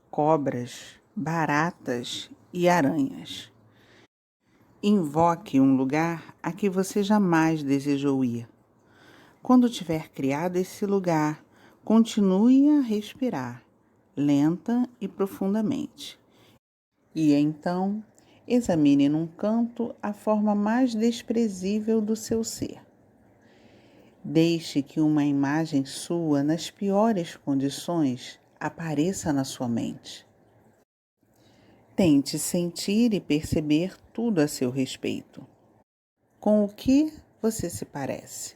cobras, baratas e aranhas. Invoque um lugar a que você jamais desejou ir. Quando tiver criado esse lugar, continue a respirar, lenta e profundamente. E então, examine num canto a forma mais desprezível do seu ser. Deixe que uma imagem sua, nas piores condições, apareça na sua mente. Tente sentir e perceber tudo a seu respeito. Com o que você se parece?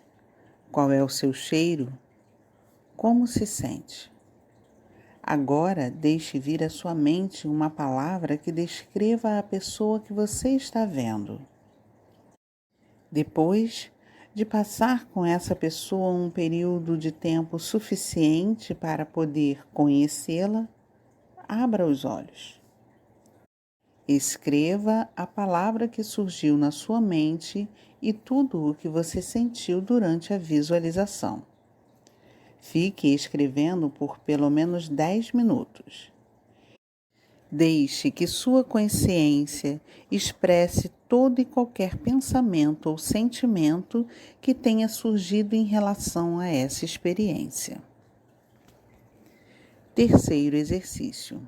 Qual é o seu cheiro? Como se sente? Agora deixe vir à sua mente uma palavra que descreva a pessoa que você está vendo. Depois de passar com essa pessoa um período de tempo suficiente para poder conhecê-la, abra os olhos. Escreva a palavra que surgiu na sua mente e tudo o que você sentiu durante a visualização. Fique escrevendo por pelo menos 10 minutos. Deixe que sua consciência expresse todo e qualquer pensamento ou sentimento que tenha surgido em relação a essa experiência. Terceiro exercício: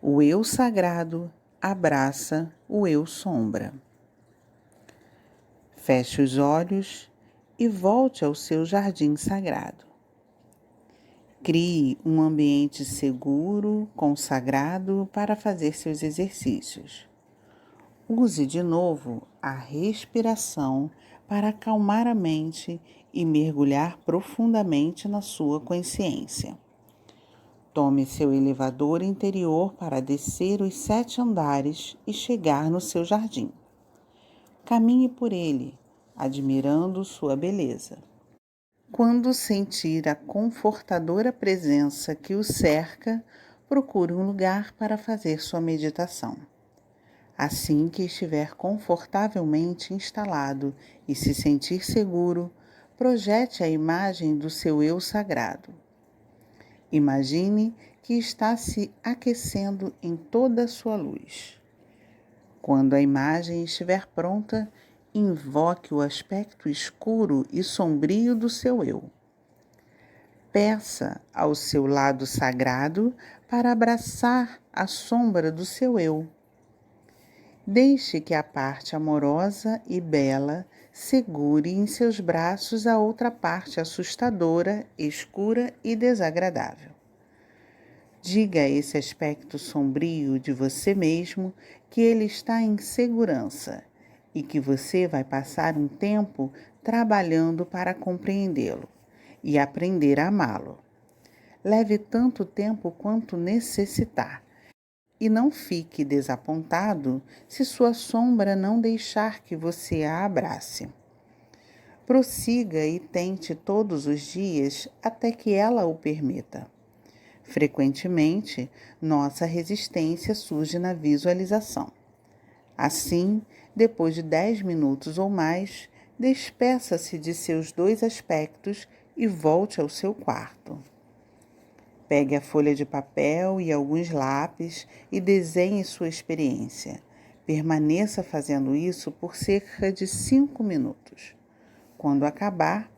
o eu sagrado abraça o eu sombra. Feche os olhos e volte ao seu jardim sagrado. Crie um ambiente seguro, consagrado para fazer seus exercícios. Use de novo a respiração para acalmar a mente e mergulhar profundamente na sua consciência. Tome seu elevador interior para descer os 7 andares e chegar no seu jardim. Caminhe por ele, admirando sua beleza. Quando sentir a confortadora presença que o cerca, procure um lugar para fazer sua meditação. Assim que estiver confortavelmente instalado e se sentir seguro, projete a imagem do seu eu sagrado. Imagine que está se aquecendo em toda a sua luz. Quando a imagem estiver pronta, invoque o aspecto escuro e sombrio do seu eu. Peça ao seu lado sagrado para abraçar a sombra do seu eu. Deixe que a parte amorosa e bela segure em seus braços a outra parte assustadora, escura e desagradável. Diga a esse aspecto sombrio de você mesmo que ele está em segurança e que você vai passar um tempo trabalhando para compreendê-lo e aprender a amá-lo. Leve tanto tempo quanto necessitar e não fique desapontado se sua sombra não deixar que você a abrace. Prossiga e tente todos os dias até que ela o permita. Frequentemente, nossa resistência surge na visualização. Assim, depois de 10 minutos ou mais, despeça-se de seus dois aspectos e volte ao seu quarto. Pegue a folha de papel e alguns lápis e desenhe sua experiência. Permaneça fazendo isso por cerca de 5 minutos. Quando acabar,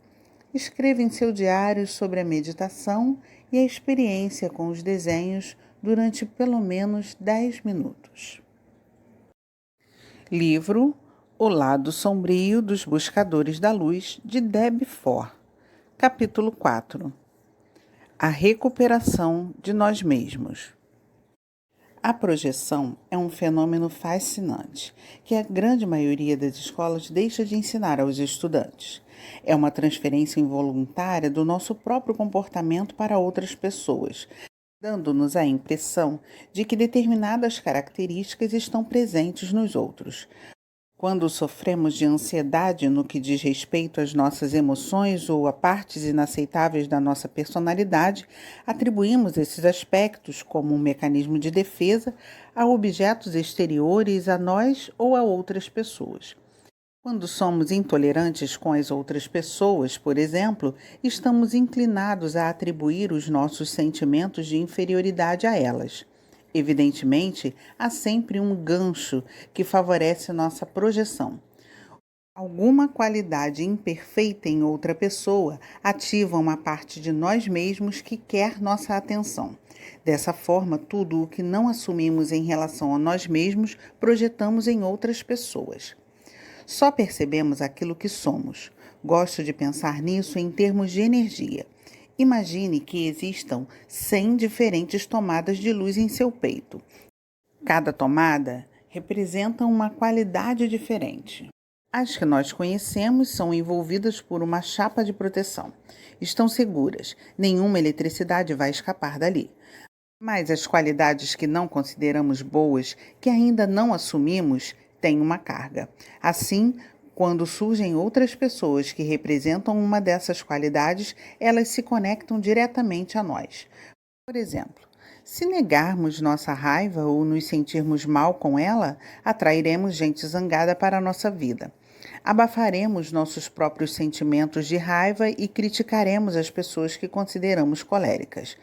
escreva em seu diário sobre a meditação e a experiência com os desenhos durante pelo menos 10 minutos. Livro O Lado Sombrio dos Buscadores da Luz, de Debbie Ford. Capítulo 4. A recuperação de nós mesmos. A projeção é um fenômeno fascinante, que a grande maioria das escolas deixa de ensinar aos estudantes. É uma transferência involuntária do nosso próprio comportamento para outras pessoas, dando-nos a impressão de que determinadas características estão presentes nos outros. Quando sofremos de ansiedade no que diz respeito às nossas emoções ou a partes inaceitáveis da nossa personalidade, atribuímos esses aspectos, como um mecanismo de defesa, a objetos exteriores a nós ou a outras pessoas. Quando somos intolerantes com as outras pessoas, por exemplo, estamos inclinados a atribuir os nossos sentimentos de inferioridade a elas. Evidentemente, há sempre um gancho que favorece nossa projeção. Alguma qualidade imperfeita em outra pessoa ativa uma parte de nós mesmos que quer nossa atenção. Dessa forma, tudo o que não assumimos em relação a nós mesmos, projetamos em outras pessoas. Só percebemos aquilo que somos. Gosto de pensar nisso em termos de energia. Imagine que existam 100 diferentes tomadas de luz em seu peito. Cada tomada representa uma qualidade diferente. As que nós conhecemos são envolvidas por uma chapa de proteção. Estão seguras, nenhuma eletricidade vai escapar dali. Mas as qualidades que não consideramos boas, que ainda não assumimos, têm uma carga. Assim, quando surgem outras pessoas que representam uma dessas qualidades, elas se conectam diretamente a nós. Por exemplo, se negarmos nossa raiva ou nos sentirmos mal com ela, atrairemos gente zangada para a nossa vida. Abafaremos nossos próprios sentimentos de raiva e criticaremos as pessoas que consideramos coléricas.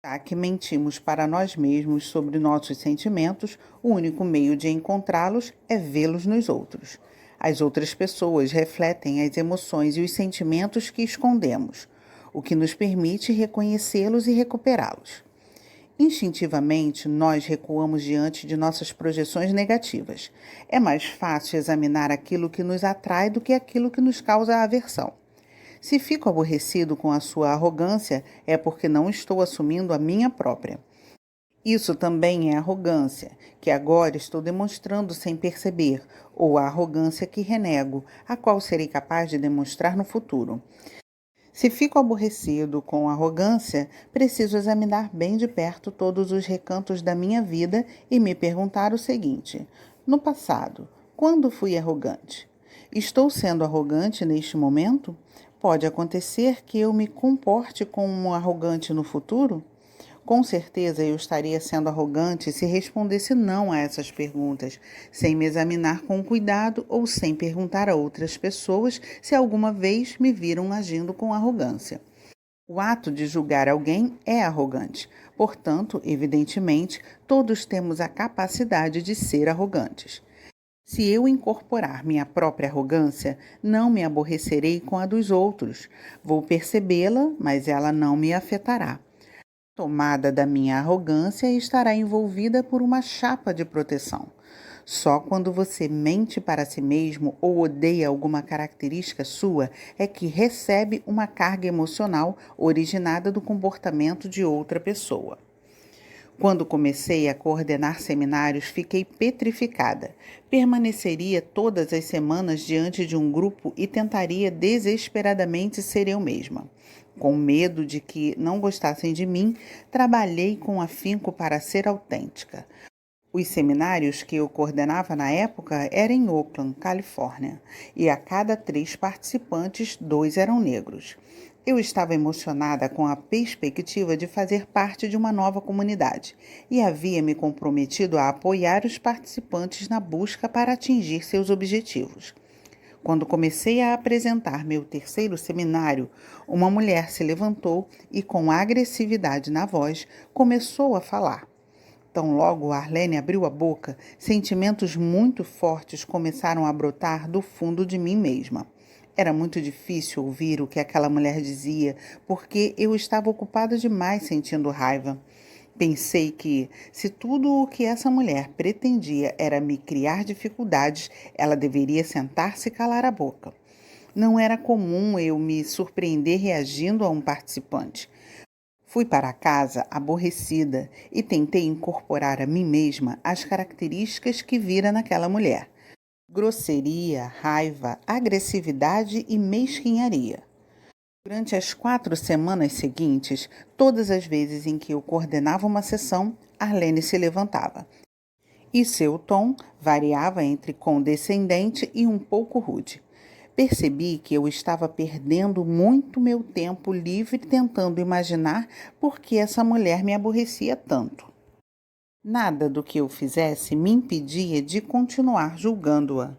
Já que mentimos para nós mesmos sobre nossos sentimentos, o único meio de encontrá-los é vê-los nos outros. As outras pessoas refletem as emoções e os sentimentos que escondemos, o que nos permite reconhecê-los e recuperá-los. Instintivamente, nós recuamos diante de nossas projeções negativas. É mais fácil examinar aquilo que nos atrai do que aquilo que nos causa aversão. Se fico aborrecido com a sua arrogância, é porque não estou assumindo a minha própria. Isso também é arrogância, que agora estou demonstrando sem perceber, ou a arrogância que renego, a qual serei capaz de demonstrar no futuro. Se fico aborrecido com arrogância, preciso examinar bem de perto todos os recantos da minha vida e me perguntar o seguinte: no passado, quando fui arrogante? Estou sendo arrogante neste momento? Pode acontecer que eu me comporte como um arrogante no futuro? Com certeza eu estaria sendo arrogante se respondesse não a essas perguntas, sem me examinar com cuidado ou sem perguntar a outras pessoas se alguma vez me viram agindo com arrogância. O ato de julgar alguém é arrogante. Portanto, evidentemente, todos temos a capacidade de ser arrogantes. Se eu incorporar minha própria arrogância, não me aborrecerei com a dos outros. Vou percebê-la, mas ela não me afetará. Tomada da minha arrogância estará envolvida por uma chapa de proteção. Só quando você mente para si mesmo ou odeia alguma característica sua é que recebe uma carga emocional originada do comportamento de outra pessoa. Quando comecei a coordenar seminários, fiquei petrificada. Permaneceria todas as semanas diante de um grupo e tentaria desesperadamente ser eu mesma. Com medo de que não gostassem de mim, trabalhei com afinco para ser autêntica. Os seminários que eu coordenava na época eram em Oakland, Califórnia, e a cada 3 participantes, 2 eram negros. Eu estava emocionada com a perspectiva de fazer parte de uma nova comunidade e havia me comprometido a apoiar os participantes na busca para atingir seus objetivos. Quando comecei a apresentar meu terceiro seminário, uma mulher se levantou e, com agressividade na voz, começou a falar. Tão logo Arlene abriu a boca, sentimentos muito fortes começaram a brotar do fundo de mim mesma. Era muito difícil ouvir o que aquela mulher dizia, porque eu estava ocupada demais sentindo raiva. Pensei que, se tudo o que essa mulher pretendia era me criar dificuldades, ela deveria sentar-se e calar a boca. Não era comum eu me surpreender reagindo a um participante. Fui para casa aborrecida e tentei incorporar a mim mesma as características que vira naquela mulher: grosseria, raiva, agressividade e mesquinharia. Durante as 4 semanas seguintes, todas as vezes em que eu coordenava uma sessão, Arlene se levantava. E seu tom variava entre condescendente e um pouco rude. Percebi que eu estava perdendo muito meu tempo livre tentando imaginar por que essa mulher me aborrecia tanto. Nada do que eu fizesse me impedia de continuar julgando-a.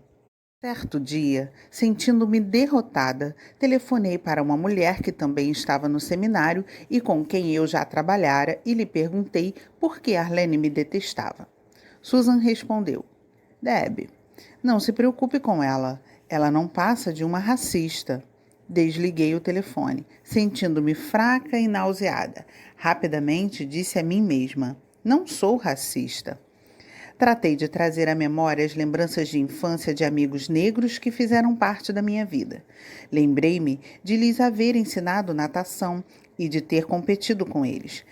Certo dia, sentindo-me derrotada, telefonei para uma mulher que também estava no seminário e com quem eu já trabalhara e lhe perguntei por que Arlene me detestava. Susan respondeu: Deb, não se preocupe com ela. Ela não passa de uma racista. Desliguei o telefone, sentindo-me fraca e nauseada. Rapidamente disse a mim mesma: não sou racista. Tratei de trazer à memória as lembranças de infância de amigos negros que fizeram parte da minha vida. Lembrei-me de lhes haver ensinado natação e de ter competido com eles.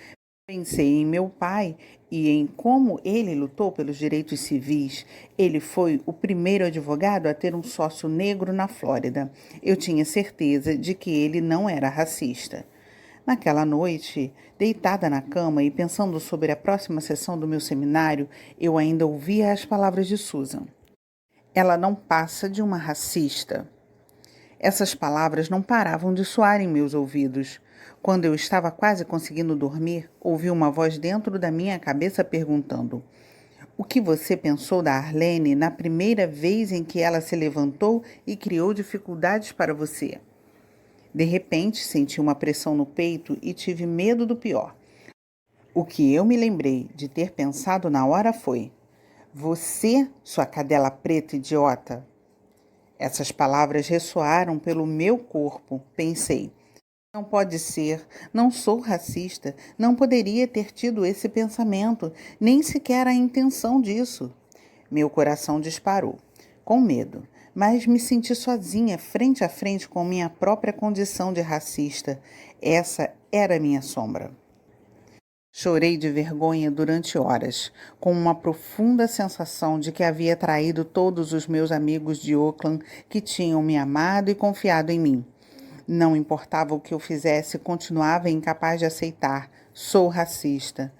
Pensei em meu pai e em como ele lutou pelos direitos civis. Ele foi o primeiro advogado a ter um sócio negro na Flórida. Eu tinha certeza de que ele não era racista. Naquela noite, deitada na cama e pensando sobre a próxima sessão do meu seminário, eu ainda ouvia as palavras de Susan. Ela não passa de uma racista. Essas palavras não paravam de soar em meus ouvidos. Quando eu estava quase conseguindo dormir, ouvi uma voz dentro da minha cabeça perguntando: o que você pensou da Arlene na primeira vez em que ela se levantou e criou dificuldades para você? De repente, senti uma pressão no peito e tive medo do pior. O que eu me lembrei de ter pensado na hora foi: você, sua cadela preta idiota. Essas palavras ressoaram pelo meu corpo. Pensei: não pode ser, não sou racista, não poderia ter tido esse pensamento, nem sequer a intenção disso. Meu coração disparou, com medo, mas me senti sozinha, frente a frente com minha própria condição de racista. Essa era minha sombra. Chorei de vergonha durante horas, com uma profunda sensação de que havia traído todos os meus amigos de Oakland que tinham me amado e confiado em mim. Não importava o que eu fizesse, continuava incapaz de aceitar. Sou racista.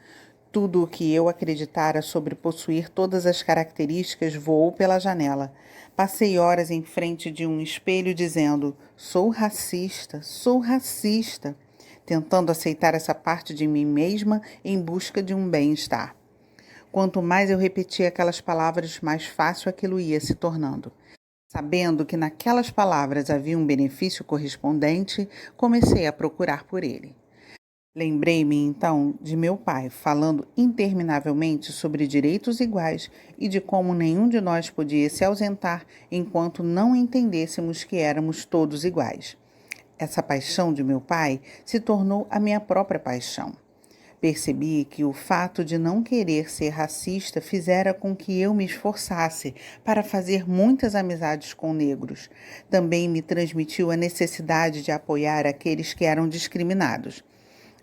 Tudo o que eu acreditara sobre possuir todas as características voou pela janela. Passei horas em frente de um espelho dizendo: sou racista, tentando aceitar essa parte de mim mesma em busca de um bem-estar. Quanto mais eu repetia aquelas palavras, mais fácil aquilo ia se tornando. Sabendo que naquelas palavras havia um benefício correspondente, comecei a procurar por ele. Lembrei-me, então, de meu pai falando interminavelmente sobre direitos iguais e de como nenhum de nós podia se ausentar enquanto não entendêssemos que éramos todos iguais. Essa paixão de meu pai se tornou a minha própria paixão. Percebi que o fato de não querer ser racista fizera com que eu me esforçasse para fazer muitas amizades com negros. Também me transmitiu a necessidade de apoiar aqueles que eram discriminados.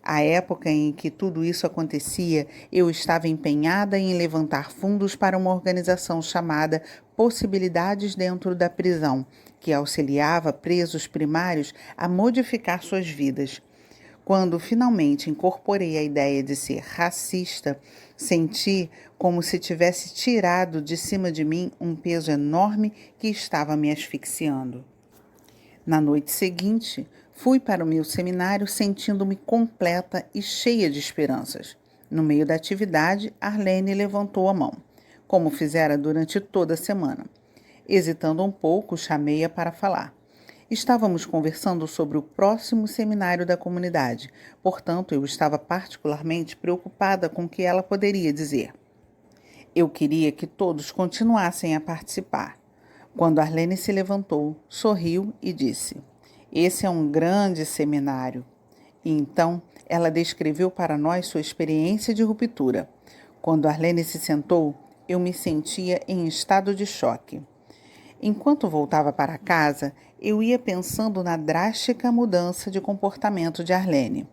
À época em que tudo isso acontecia, eu estava empenhada em levantar fundos para uma organização chamada Possibilidades Dentro da Prisão, que auxiliava presos primários a modificar suas vidas. Quando finalmente incorporei a ideia de ser racista, senti como se tivesse tirado de cima de mim um peso enorme que estava me asfixiando. Na noite seguinte, fui para o meu seminário sentindo-me completa e cheia de esperanças. No meio da atividade, Arlene levantou a mão, como fizera durante toda a semana. Hesitando um pouco, chamei-a para falar. Estávamos conversando sobre o próximo seminário da comunidade, portanto, eu estava particularmente preocupada com o que ela poderia dizer. Eu queria que todos continuassem a participar. Quando Arlene se levantou, sorriu e disse: "Esse é um grande seminário." E então ela descreveu para nós sua experiência de ruptura. Quando Arlene se sentou, eu me sentia em estado de choque. Enquanto voltava para casa, eu ia pensando na drástica mudança de comportamento de Arlene.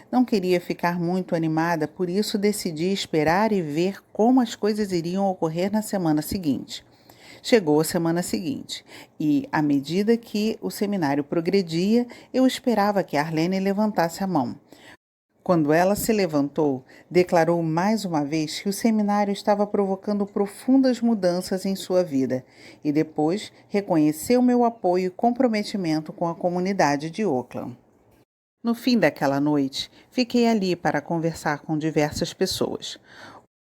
Não queria ficar muito animada, por isso decidi esperar e ver como as coisas iriam ocorrer na semana seguinte. Chegou a semana seguinte e, à medida que o seminário progredia, eu esperava que Arlene levantasse a mão. Quando ela se levantou, declarou mais uma vez que o seminário estava provocando profundas mudanças em sua vida e depois reconheceu meu apoio e comprometimento com a comunidade de Oakland. No fim daquela noite, fiquei ali para conversar com diversas pessoas.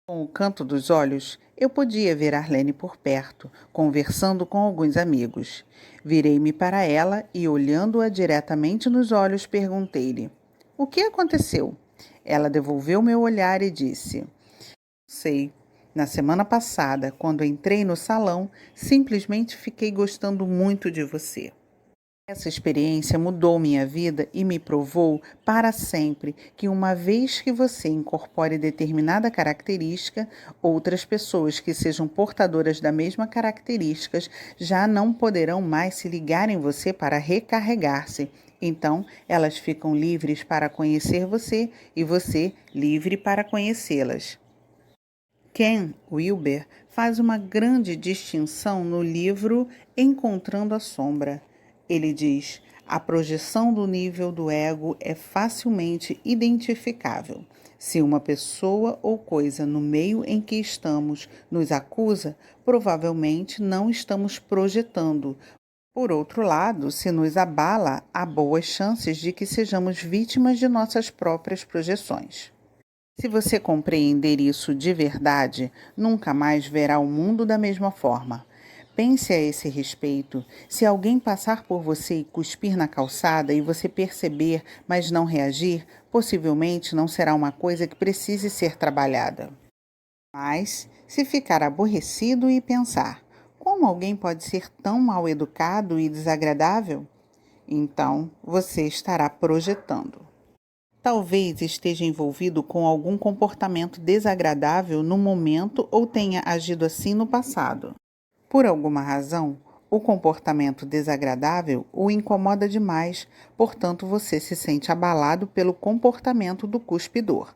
Com o canto dos olhos, eu podia ver Arlene por perto, conversando com alguns amigos. Virei-me para ela e, olhando-a diretamente nos olhos, perguntei-lhe: "O que aconteceu?" Ela devolveu meu olhar e disse: "Sei. Na semana passada, quando entrei no salão, simplesmente fiquei gostando muito de você." Essa experiência mudou minha vida e me provou para sempre que uma vez que você incorpore determinada característica, outras pessoas que sejam portadoras da mesma características já não poderão mais se ligar em você para recarregar-se. Então, elas ficam livres para conhecer você e você livre para conhecê-las. Ken Wilber faz uma grande distinção no livro Encontrando a Sombra. Ele diz: a projeção do nível do ego é facilmente identificável. Se uma pessoa ou coisa no meio em que estamos nos acusa, provavelmente não estamos projetando. Por outro lado, se nos abala, há boas chances de que sejamos vítimas de nossas próprias projeções. Se você compreender isso de verdade, nunca mais verá o mundo da mesma forma. Pense a esse respeito. Se alguém passar por você e cuspir na calçada e você perceber, mas não reagir, possivelmente não será uma coisa que precise ser trabalhada. Mas, se ficar aborrecido e pensar: como alguém pode ser tão mal educado e desagradável? Então, você estará projetando. Talvez esteja envolvido com algum comportamento desagradável no momento ou tenha agido assim no passado. Por alguma razão, o comportamento desagradável o incomoda demais, portanto você se sente abalado pelo comportamento do cuspidor.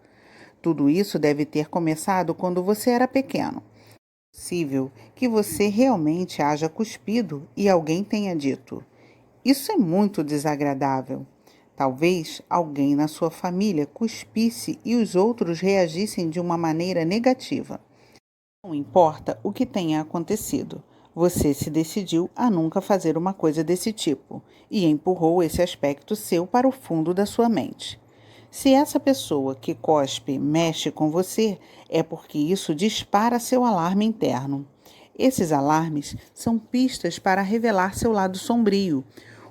Tudo isso deve ter começado quando você era pequeno. É possível que você realmente haja cuspido e alguém tenha dito: "Isso é muito desagradável." Talvez alguém na sua família cuspisse e os outros reagissem de uma maneira negativa. Não importa o que tenha acontecido, você se decidiu a nunca fazer uma coisa desse tipo e empurrou esse aspecto seu para o fundo da sua mente. Se essa pessoa que cospe mexe com você, é porque isso dispara seu alarme interno. Esses alarmes são pistas para revelar seu lado sombrio.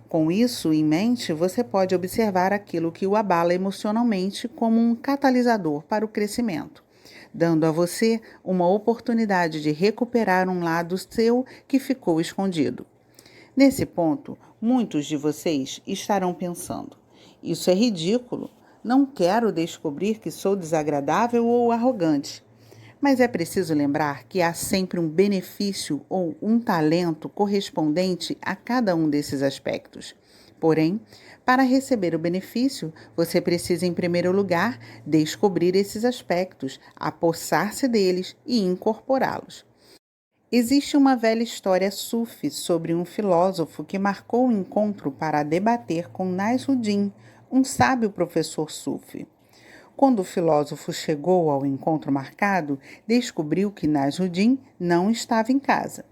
Com isso em mente, você pode observar aquilo que o abala emocionalmente como um catalisador para o crescimento, dando a você uma oportunidade de recuperar um lado seu que ficou escondido. Nesse ponto, muitos de vocês estarão pensando: isso é ridículo, não quero descobrir que sou desagradável ou arrogante. Mas é preciso lembrar que há sempre um benefício ou um talento correspondente a cada um desses aspectos. Porém, para receber o benefício, você precisa, em primeiro lugar, descobrir esses aspectos, apossar-se deles e incorporá-los. Existe uma velha história sufi sobre um filósofo que marcou o encontro para debater com Nasruddin, um sábio professor sufi. Quando o filósofo chegou ao encontro marcado, descobriu que Nasruddin não estava em casa.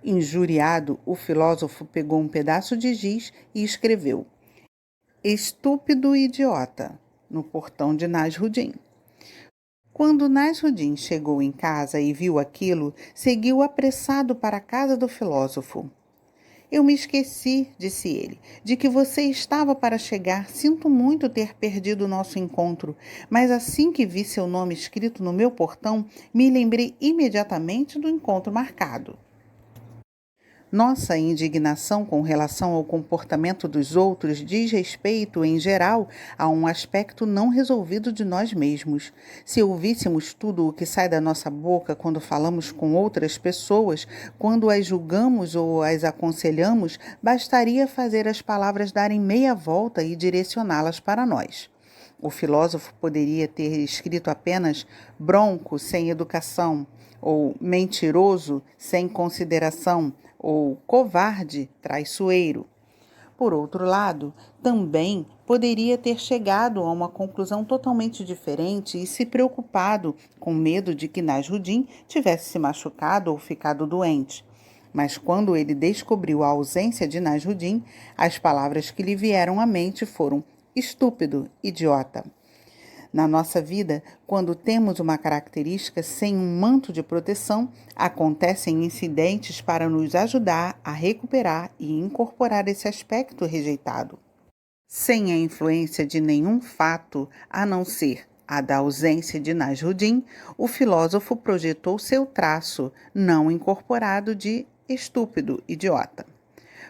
Injuriado, o filósofo pegou um pedaço de giz e escreveu: "Estúpido idiota", no portão de Nasruddin. Quando Nasruddin chegou em casa e viu aquilo, seguiu apressado para a casa do filósofo. "Eu me esqueci", disse ele, "de que você estava para chegar. Sinto muito ter perdido o nosso encontro, mas assim que vi seu nome escrito no meu portão, me lembrei imediatamente do encontro marcado." Nossa indignação com relação ao comportamento dos outros diz respeito, em geral, a um aspecto não resolvido de nós mesmos. Se ouvíssemos tudo o que sai da nossa boca quando falamos com outras pessoas, quando as julgamos ou as aconselhamos, bastaria fazer as palavras darem meia volta e direcioná-las para nós. O filósofo poderia ter escrito apenas bronco, sem educação, ou mentiroso, sem consideração, ou covarde, traiçoeiro. Por outro lado, também poderia ter chegado a uma conclusão totalmente diferente e se preocupado, com medo de que Nasruddin tivesse se machucado ou ficado doente. Mas quando ele descobriu a ausência de Nasruddin, as palavras que lhe vieram à mente foram: estúpido, idiota. Na nossa vida, quando temos uma característica sem um manto de proteção, acontecem incidentes para nos ajudar a recuperar e incorporar esse aspecto rejeitado. Sem a influência de nenhum fato, a não ser a da ausência de Nasruddin, o filósofo projetou seu traço não incorporado de estúpido, idiota.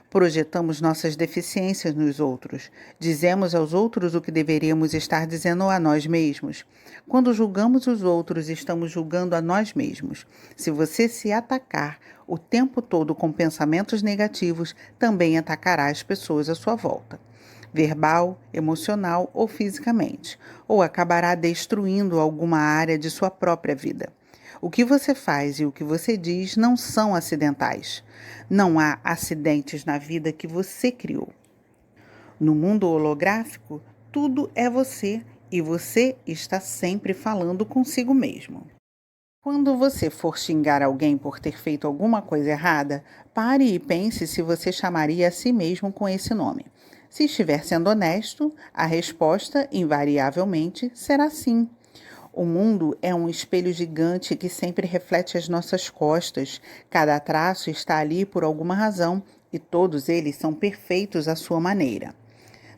Projetamos nossas deficiências nos outros. Dizemos aos outros o que deveríamos estar dizendo a nós mesmos. Quando julgamos os outros, estamos julgando a nós mesmos. Se você se atacar o tempo todo com pensamentos negativos, também atacará as pessoas à sua volta, verbal, emocional ou fisicamente, ou acabará destruindo alguma área de sua própria vida. O que você faz e o que você diz não são acidentais. Não há acidentes na vida que você criou. No mundo holográfico, tudo é você e você está sempre falando consigo mesmo. Quando você for xingar alguém por ter feito alguma coisa errada, pare e pense se você chamaria a si mesmo com esse nome. Se estiver sendo honesto, a resposta, invariavelmente, será sim. O mundo é um espelho gigante que sempre reflete as nossas costas. Cada traço está ali por alguma razão e todos eles são perfeitos à sua maneira.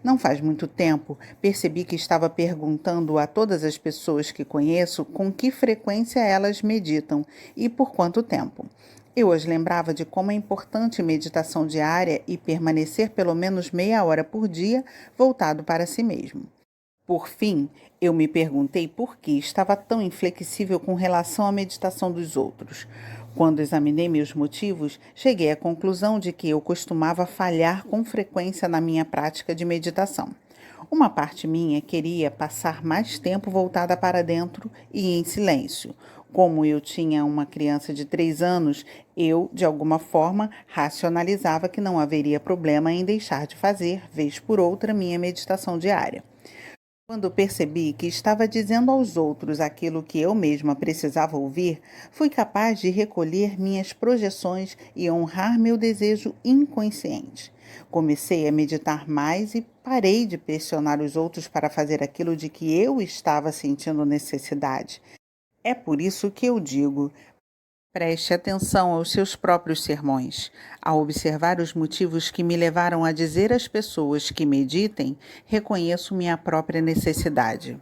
Não faz muito tempo, percebi que estava perguntando a todas as pessoas que conheço com que frequência elas meditam e por quanto tempo. Eu as lembrava de como é importante meditação diária e permanecer pelo menos meia hora por dia voltado para si mesmo. Por fim, eu me perguntei por que estava tão inflexível com relação à meditação dos outros. Quando examinei meus motivos, cheguei à conclusão de que eu costumava falhar com frequência na minha prática de meditação. Uma parte minha queria passar mais tempo voltada para dentro e em silêncio. Como eu tinha uma criança de 3 anos, eu, de alguma forma, racionalizava que não haveria problema em deixar de fazer, vez por outra, minha meditação diária. Quando percebi que estava dizendo aos outros aquilo que eu mesma precisava ouvir, fui capaz de recolher minhas projeções e honrar meu desejo inconsciente. Comecei a meditar mais e parei de pressionar os outros para fazer aquilo de que eu estava sentindo necessidade. É por isso que eu digo: preste atenção aos seus próprios sermões. Ao observar os motivos que me levaram a dizer às pessoas que meditem, reconheço minha própria necessidade.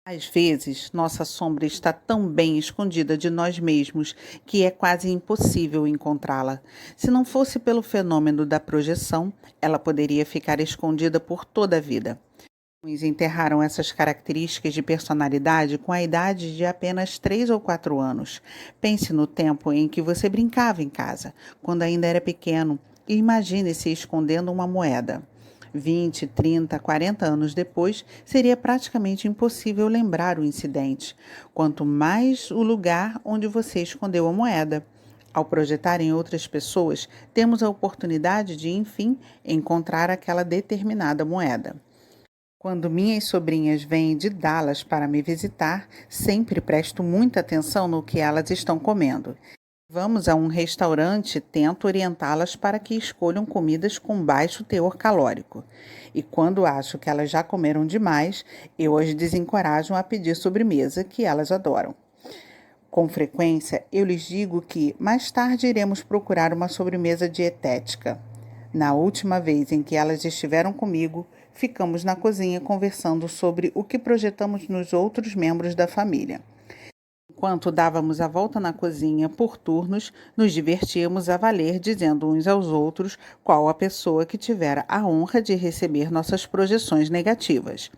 Às vezes, nossa sombra está tão bem escondida de nós mesmos que é quase impossível encontrá-la. Se não fosse pelo fenômeno da projeção, ela poderia ficar escondida por toda a vida. Enterraram essas características de personalidade com a idade de apenas 3 ou 4 anos. Pense no tempo em que você brincava em casa, quando ainda era pequeno, e imagine-se escondendo uma moeda. 20, 30, 40 anos depois, seria praticamente impossível lembrar o incidente, quanto mais o lugar onde você escondeu a moeda. Ao projetar em outras pessoas, temos a oportunidade de, enfim, encontrar aquela determinada moeda. Quando minhas sobrinhas vêm de Dallas para me visitar, sempre presto muita atenção no que elas estão comendo. Vamos a um restaurante, tento orientá-las para que escolham comidas com baixo teor calórico. E quando acho que elas já comeram demais, eu as desencorajo a pedir sobremesa, que elas adoram. Com frequência, eu lhes digo que mais tarde iremos procurar uma sobremesa dietética. Na última vez em que elas estiveram comigo, ficamos na cozinha conversando sobre o que projetamos nos outros membros da família. Enquanto dávamos a volta na cozinha por turnos, nos divertíamos a valer, dizendo uns aos outros qual a pessoa que tivera a honra de receber nossas projeções negativas.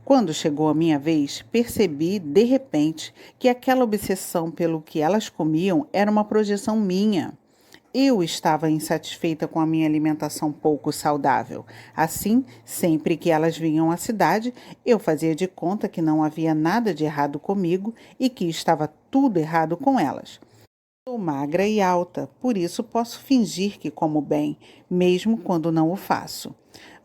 Quando chegou a minha vez, percebi, de repente, que aquela obsessão pelo que elas comiam era uma projeção minha. Eu estava insatisfeita com a minha alimentação pouco saudável. Assim, sempre que elas vinham à cidade, eu fazia de conta que não havia nada de errado comigo e que estava tudo errado com elas. Sou magra e alta, por isso posso fingir que como bem, mesmo quando não o faço.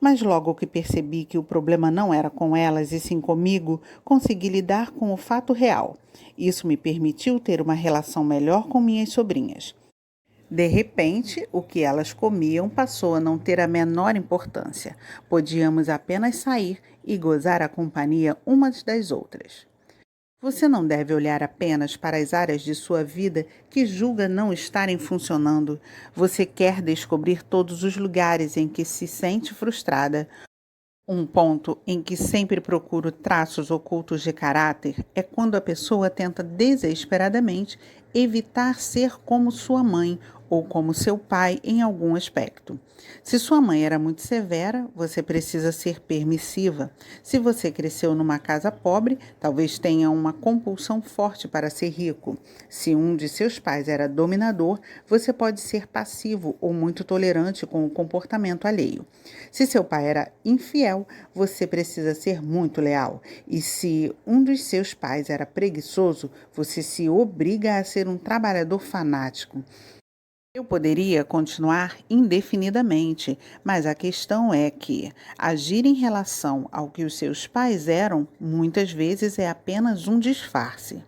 Mas logo que percebi que o problema não era com elas e sim comigo, consegui lidar com o fato real. Isso me permitiu ter uma relação melhor com minhas sobrinhas. De repente, o que elas comiam passou a não ter a menor importância. Podíamos apenas sair e gozar a companhia umas das outras. Você não deve olhar apenas para as áreas de sua vida que julga não estarem funcionando. Você quer descobrir todos os lugares em que se sente frustrada. Um ponto em que sempre procuro traços ocultos de caráter é quando a pessoa tenta desesperadamente evitar ser como sua mãe ou como seu pai em algum aspecto. Se sua mãe era muito severa, você precisa ser permissiva. Se você cresceu numa casa pobre, talvez tenha uma compulsão forte para ser rico. Se um de seus pais era dominador, você pode ser passivo ou muito tolerante com o comportamento alheio. Se seu pai era infiel, você precisa ser muito leal. E se um dos seus pais era preguiçoso, você se obriga a ser um trabalhador fanático. Eu poderia continuar indefinidamente, mas a questão é que agir em relação ao que os seus pais eram, muitas vezes é apenas um disfarce.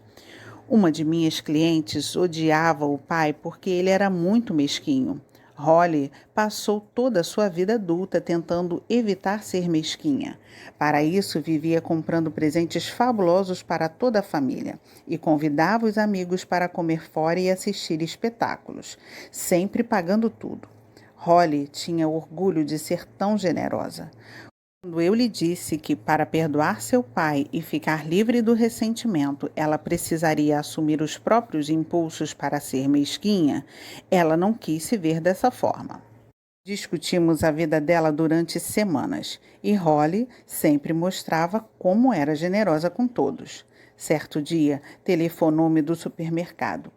Uma de minhas clientes odiava o pai porque ele era muito mesquinho. Holly passou toda a sua vida adulta tentando evitar ser mesquinha. Para isso, vivia comprando presentes fabulosos para toda a família e convidava os amigos para comer fora e assistir espetáculos, sempre pagando tudo. Holly tinha orgulho de ser tão generosa. Quando eu lhe disse que, para perdoar seu pai e ficar livre do ressentimento, ela precisaria assumir os próprios impulsos para ser mesquinha, ela não quis se ver dessa forma. Discutimos a vida dela durante semanas e Holly sempre mostrava como era generosa com todos. Certo dia, telefonou-me do supermercado.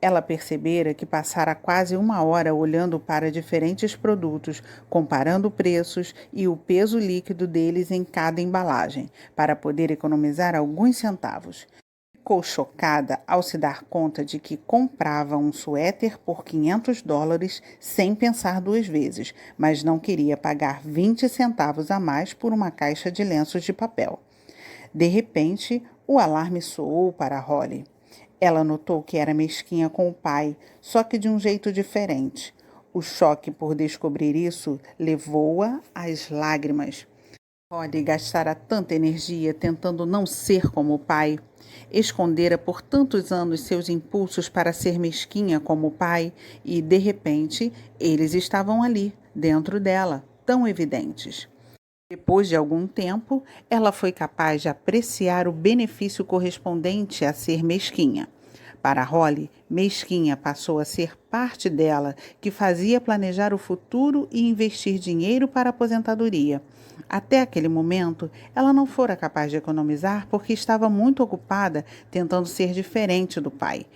Ela percebera que passara quase uma hora olhando para diferentes produtos, comparando preços e o peso líquido deles em cada embalagem, para poder economizar alguns centavos. Ficou chocada ao se dar conta de que comprava um suéter por $500 sem pensar duas vezes, mas não queria pagar 20 centavos a mais por uma caixa de lenços de papel. De repente, o alarme soou para Holly. Ela notou que era mesquinha com o pai, só que de um jeito diferente. O choque por descobrir isso levou-a às lágrimas. Holly gastara tanta energia tentando não ser como o pai. Escondera por tantos anos seus impulsos para ser mesquinha como o pai e, de repente, eles estavam ali, dentro dela, tão evidentes. Depois de algum tempo, ela foi capaz de apreciar o benefício correspondente a ser mesquinha. Para Holly, mesquinha passou a ser parte dela, que fazia planejar o futuro e investir dinheiro para a aposentadoria. Até aquele momento, ela não fora capaz de economizar porque estava muito ocupada tentando ser diferente do pai.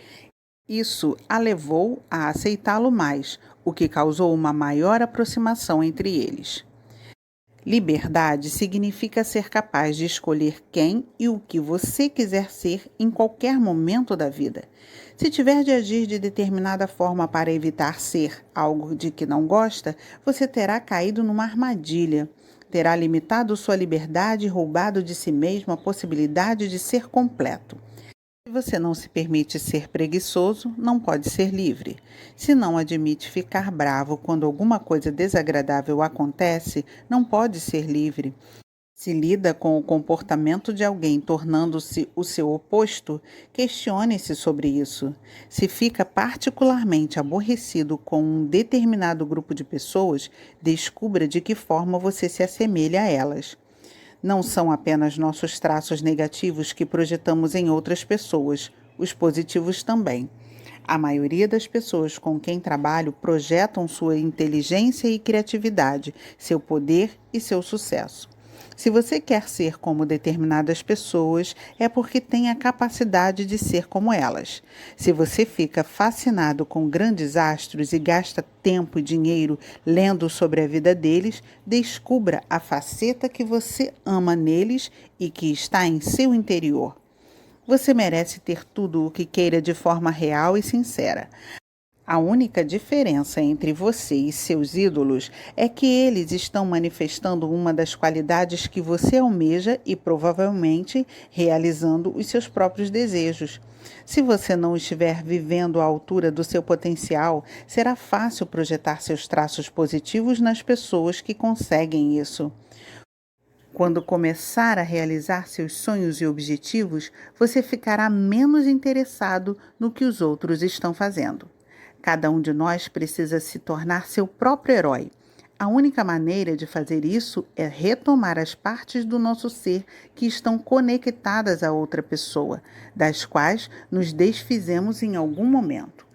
Isso a levou a aceitá-lo mais, o que causou uma maior aproximação entre eles. Liberdade significa ser capaz de escolher quem e o que você quiser ser em qualquer momento da vida. Se tiver de agir de determinada forma para evitar ser algo de que não gosta, você terá caído numa armadilha. Terá limitado sua liberdade e roubado de si mesmo a possibilidade de ser completo. Se você não se permite ser preguiçoso, não pode ser livre. Se não admite ficar bravo quando alguma coisa desagradável acontece, não pode ser livre. Se lida com o comportamento de alguém tornando-se o seu oposto, questione-se sobre isso. Se fica particularmente aborrecido com um determinado grupo de pessoas, descubra de que forma você se assemelha a elas. Não são apenas nossos traços negativos que projetamos em outras pessoas, os positivos também. A maioria das pessoas com quem trabalho projetam sua inteligência e criatividade, seu poder e seu sucesso. Se você quer ser como determinadas pessoas, é porque tem a capacidade de ser como elas. Se você fica fascinado com grandes astros e gasta tempo e dinheiro lendo sobre a vida deles, descubra a faceta que você ama neles e que está em seu interior. Você merece ter tudo o que queira de forma real e sincera. A única diferença entre você e seus ídolos é que eles estão manifestando uma das qualidades que você almeja e provavelmente realizando os seus próprios desejos. Se você não estiver vivendo à altura do seu potencial, será fácil projetar seus traços positivos nas pessoas que conseguem isso. Quando começar a realizar seus sonhos e objetivos, você ficará menos interessado no que os outros estão fazendo. Cada um de nós precisa se tornar seu próprio herói. A única maneira de fazer isso é retomar as partes do nosso ser que estão conectadas a outra pessoa, das quais nos desfizemos em algum momento.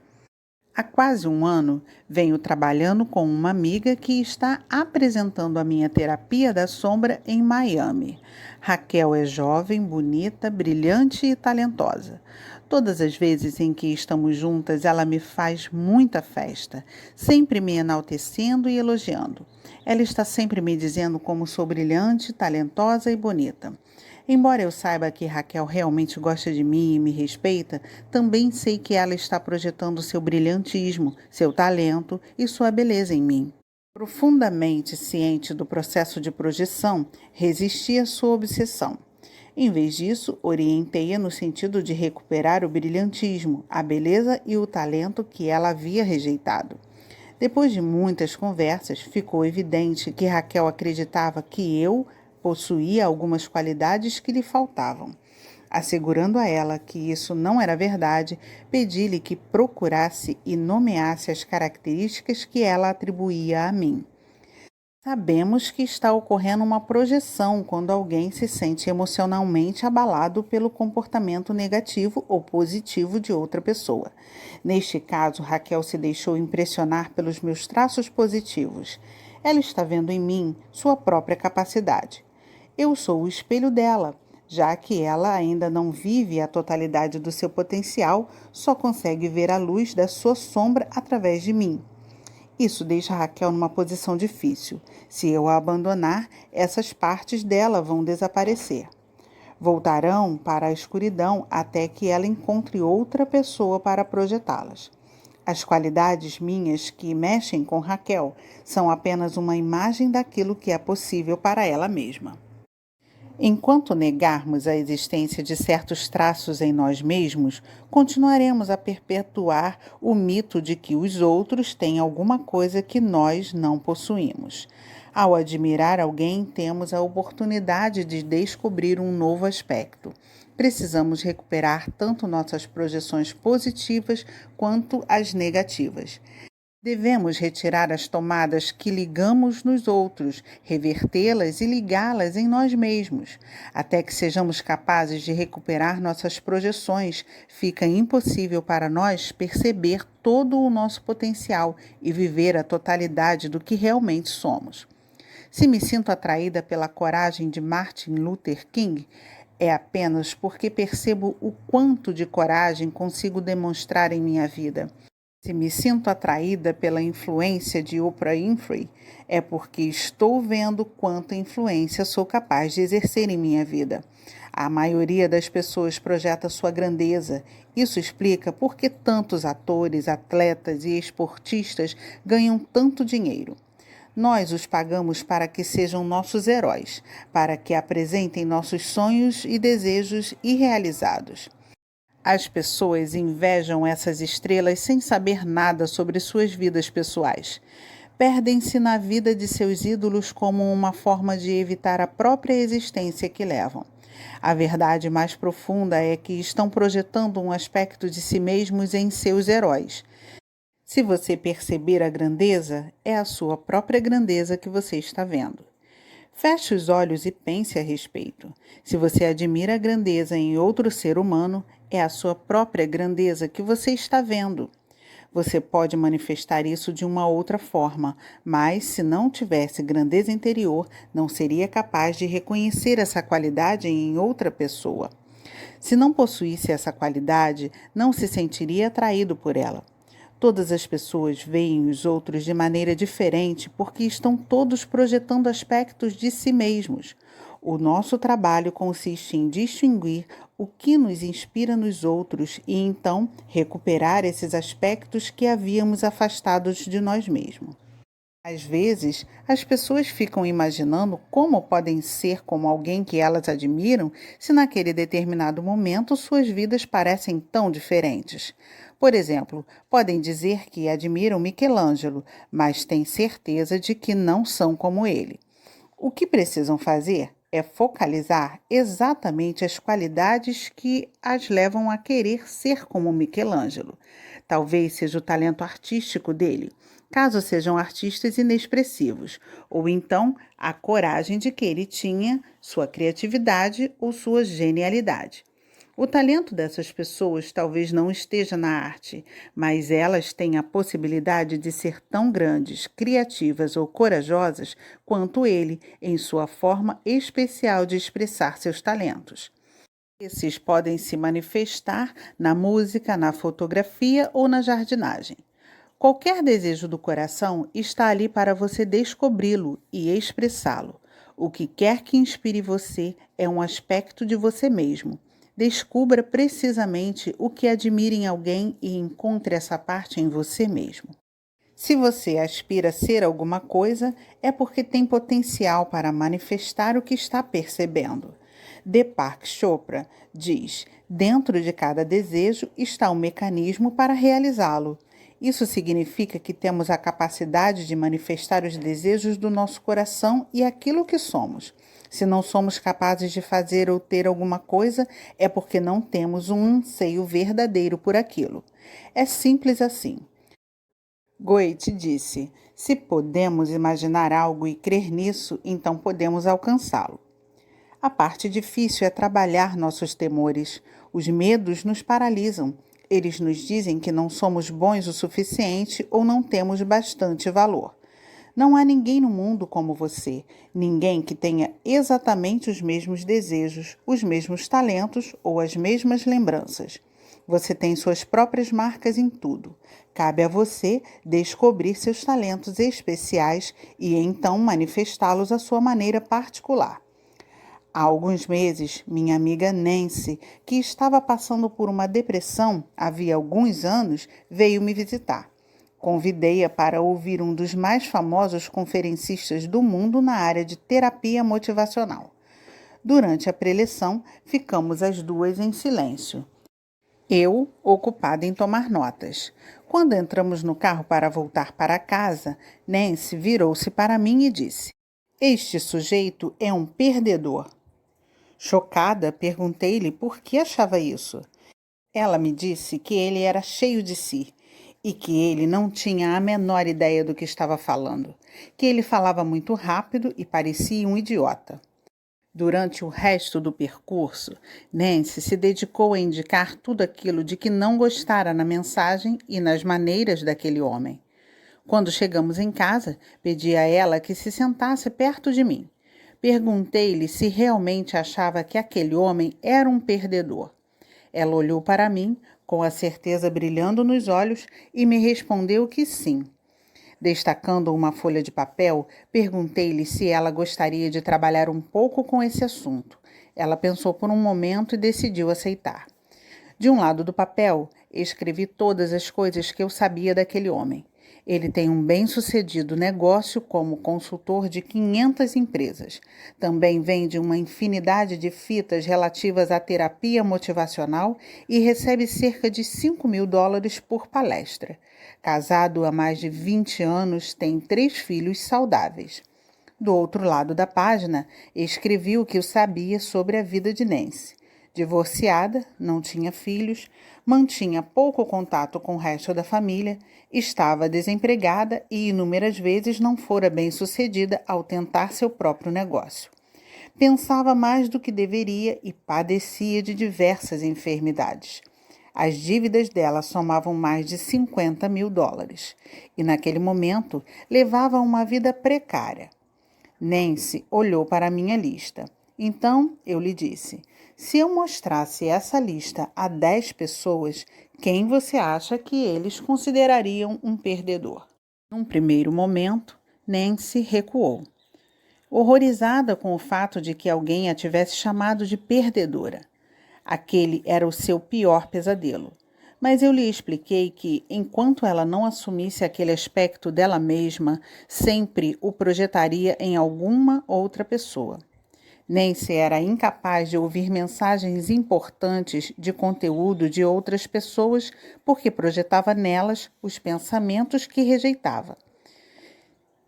Há quase um ano, venho trabalhando com uma amiga que está apresentando a minha terapia da sombra em Miami. Raquel é jovem, bonita, brilhante e talentosa. Todas as vezes em que estamos juntas, ela me faz muita festa, sempre me enaltecendo e elogiando. Ela está sempre me dizendo como sou brilhante, talentosa e bonita. Embora eu saiba que Raquel realmente gosta de mim e me respeita, também sei que ela está projetando seu brilhantismo, seu talento e sua beleza em mim. Profundamente ciente do processo de projeção, resisti à sua obsessão. Em vez disso, orientei-a no sentido de recuperar o brilhantismo, a beleza e o talento que ela havia rejeitado. Depois de muitas conversas, ficou evidente que Raquel acreditava que eu possuía algumas qualidades que lhe faltavam. Assegurando a ela que isso não era verdade, pedi-lhe que procurasse e nomeasse as características que ela atribuía a mim. Sabemos que está ocorrendo uma projeção quando alguém se sente emocionalmente abalado pelo comportamento negativo ou positivo de outra pessoa. Neste caso, Raquel se deixou impressionar pelos meus traços positivos. Ela está vendo em mim sua própria capacidade. Eu sou o espelho dela, já que ela ainda não vive a totalidade do seu potencial, só consegue ver a luz da sua sombra através de mim. Isso deixa Raquel numa posição difícil. Se eu a abandonar, essas partes dela vão desaparecer. Voltarão para a escuridão até que ela encontre outra pessoa para projetá-las. As qualidades minhas que mexem com Raquel são apenas uma imagem daquilo que é possível para ela mesma. Enquanto negarmos a existência de certos traços em nós mesmos, continuaremos a perpetuar o mito de que os outros têm alguma coisa que nós não possuímos. Ao admirar alguém, temos a oportunidade de descobrir um novo aspecto. Precisamos recuperar tanto nossas projeções positivas quanto as negativas. Devemos retirar as tomadas que ligamos nos outros, revertê-las e ligá-las em nós mesmos. Até que sejamos capazes de recuperar nossas projeções, fica impossível para nós perceber todo o nosso potencial e viver a totalidade do que realmente somos. Se me sinto atraída pela coragem de Martin Luther King, é apenas porque percebo o quanto de coragem consigo demonstrar em minha vida. Se me sinto atraída pela influência de Oprah Winfrey, é porque estou vendo quanta influência sou capaz de exercer em minha vida. A maioria das pessoas projeta sua grandeza. Isso explica por que tantos atores, atletas e esportistas ganham tanto dinheiro. Nós os pagamos para que sejam nossos heróis, para que apresentem nossos sonhos e desejos irrealizados. As pessoas invejam essas estrelas sem saber nada sobre suas vidas pessoais. Perdem-se na vida de seus ídolos como uma forma de evitar a própria existência que levam. A verdade mais profunda é que estão projetando um aspecto de si mesmos em seus heróis. Se você perceber a grandeza, é a sua própria grandeza que você está vendo. Feche os olhos e pense a respeito. Se você admira a grandeza em outro ser humano, é a sua própria grandeza que você está vendo. Você pode manifestar isso de uma outra forma, mas se não tivesse grandeza interior, não seria capaz de reconhecer essa qualidade em outra pessoa. Se não possuísse essa qualidade, não se sentiria atraído por ela. Todas as pessoas veem os outros de maneira diferente porque estão todos projetando aspectos de si mesmos. O nosso trabalho consiste em distinguir o que nos inspira nos outros e então recuperar esses aspectos que havíamos afastados de nós mesmos. Às vezes, as pessoas ficam imaginando como podem ser como alguém que elas admiram se naquele determinado momento suas vidas parecem tão diferentes. Por exemplo, podem dizer que admiram Michelangelo, mas têm certeza de que não são como ele. O que precisam fazer é focalizar exatamente as qualidades que as levam a querer ser como Michelangelo. Talvez seja o talento artístico dele, caso sejam artistas inexpressivos, ou então a coragem de que ele tinha, sua criatividade ou sua genialidade. O talento dessas pessoas talvez não esteja na arte, mas elas têm a possibilidade de ser tão grandes, criativas ou corajosas quanto ele em sua forma especial de expressar seus talentos. Esses podem se manifestar na música, na fotografia ou na jardinagem. Qualquer desejo do coração está ali para você descobri-lo e expressá-lo. O que quer que inspire você é um aspecto de você mesmo. Descubra precisamente o que admira em alguém e encontre essa parte em você mesmo. Se você aspira a ser alguma coisa, é porque tem potencial para manifestar o que está percebendo. Deepak Chopra diz: dentro de cada desejo está um mecanismo para realizá-lo. Isso significa que temos a capacidade de manifestar os desejos do nosso coração e aquilo que somos. Se não somos capazes de fazer ou ter alguma coisa, é porque não temos um anseio verdadeiro por aquilo. É simples assim. Goethe disse: se podemos imaginar algo e crer nisso, então podemos alcançá-lo. A parte difícil é trabalhar nossos temores. Os medos nos paralisam. Eles nos dizem que não somos bons o suficiente ou não temos bastante valor. Não há ninguém no mundo como você, ninguém que tenha exatamente os mesmos desejos, os mesmos talentos ou as mesmas lembranças. Você tem suas próprias marcas em tudo. Cabe a você descobrir seus talentos especiais e então manifestá-los à sua maneira particular. Há alguns meses, minha amiga Nancy, que estava passando por uma depressão havia alguns anos, veio me visitar. Convidei-a para ouvir um dos mais famosos conferencistas do mundo na área de terapia motivacional. Durante a preleção, ficamos as duas em silêncio. Eu, ocupada em tomar notas. Quando entramos no carro para voltar para casa, Nancy virou-se para mim e disse: este sujeito é um perdedor. Chocada, perguntei-lhe por que achava isso. Ela me disse que ele era cheio de si e que ele não tinha a menor ideia do que estava falando, que ele falava muito rápido e parecia um idiota. Durante o resto do percurso, Nancy se dedicou a indicar tudo aquilo de que não gostara na mensagem e nas maneiras daquele homem. Quando chegamos em casa, pedi a ela que se sentasse perto de mim. Perguntei-lhe se realmente achava que aquele homem era um perdedor. Ela olhou para mim, com a certeza brilhando nos olhos, e me respondeu que sim. Destacando uma folha de papel, perguntei-lhe se ela gostaria de trabalhar um pouco com esse assunto. Ela pensou por um momento e decidiu aceitar. De um lado do papel, escrevi todas as coisas que eu sabia daquele homem. Ele tem um bem-sucedido negócio como consultor de 500 empresas. Também vende uma infinidade de fitas relativas à terapia motivacional e recebe cerca de $5.000 por palestra. Casado há mais de 20 anos, tem 3 filhos saudáveis. Do outro lado da página, escrevi o que eu sabia sobre a vida de Nancy. Divorciada, não tinha filhos, mantinha pouco contato com o resto da família, estava desempregada e inúmeras vezes não fora bem-sucedida ao tentar seu próprio negócio. Pensava mais do que deveria e padecia de diversas enfermidades. As dívidas dela somavam mais de $50.000 e, naquele momento, levava uma vida precária. Nancy olhou para a minha lista. Então eu lhe disse: se eu mostrasse essa lista a 10 pessoas, quem você acha que eles considerariam um perdedor? Num primeiro momento, Nancy recuou, horrorizada com o fato de que alguém a tivesse chamado de perdedora. Aquele era o seu pior pesadelo. Mas eu lhe expliquei que, enquanto ela não assumisse aquele aspecto dela mesma, sempre o projetaria em alguma outra pessoa. Nancy era incapaz de ouvir mensagens importantes de conteúdo de outras pessoas porque projetava nelas os pensamentos que rejeitava.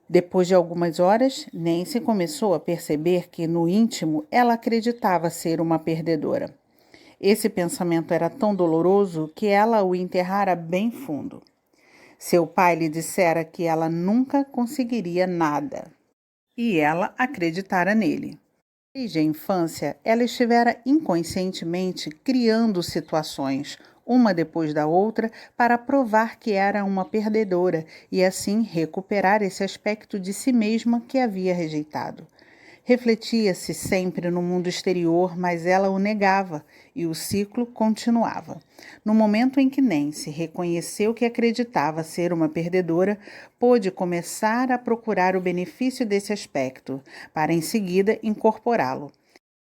Depois de algumas horas, Nancy começou a perceber que, no íntimo, ela acreditava ser uma perdedora. Esse pensamento era tão doloroso que ela o enterrara bem fundo. Seu pai lhe dissera que ela nunca conseguiria nada. E ela acreditara nele. Desde a infância, ela estivera inconscientemente criando situações, uma depois da outra, para provar que era uma perdedora e assim recuperar esse aspecto de si mesma que havia rejeitado. Refletia-se sempre no mundo exterior, mas ela o negava e o ciclo continuava. No momento em que Nancy reconheceu que acreditava ser uma perdedora, pôde começar a procurar o benefício desse aspecto, para em seguida incorporá-lo.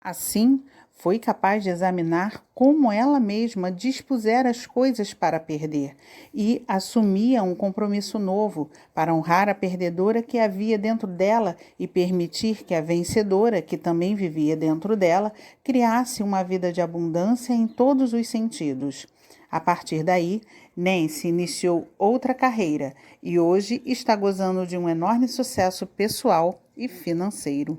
Assim, foi capaz de examinar como ela mesma dispusera as coisas para perder e assumia um compromisso novo para honrar a perdedora que havia dentro dela e permitir que a vencedora, que também vivia dentro dela, criasse uma vida de abundância em todos os sentidos. A partir daí, Nancy iniciou outra carreira e hoje está gozando de um enorme sucesso pessoal e financeiro.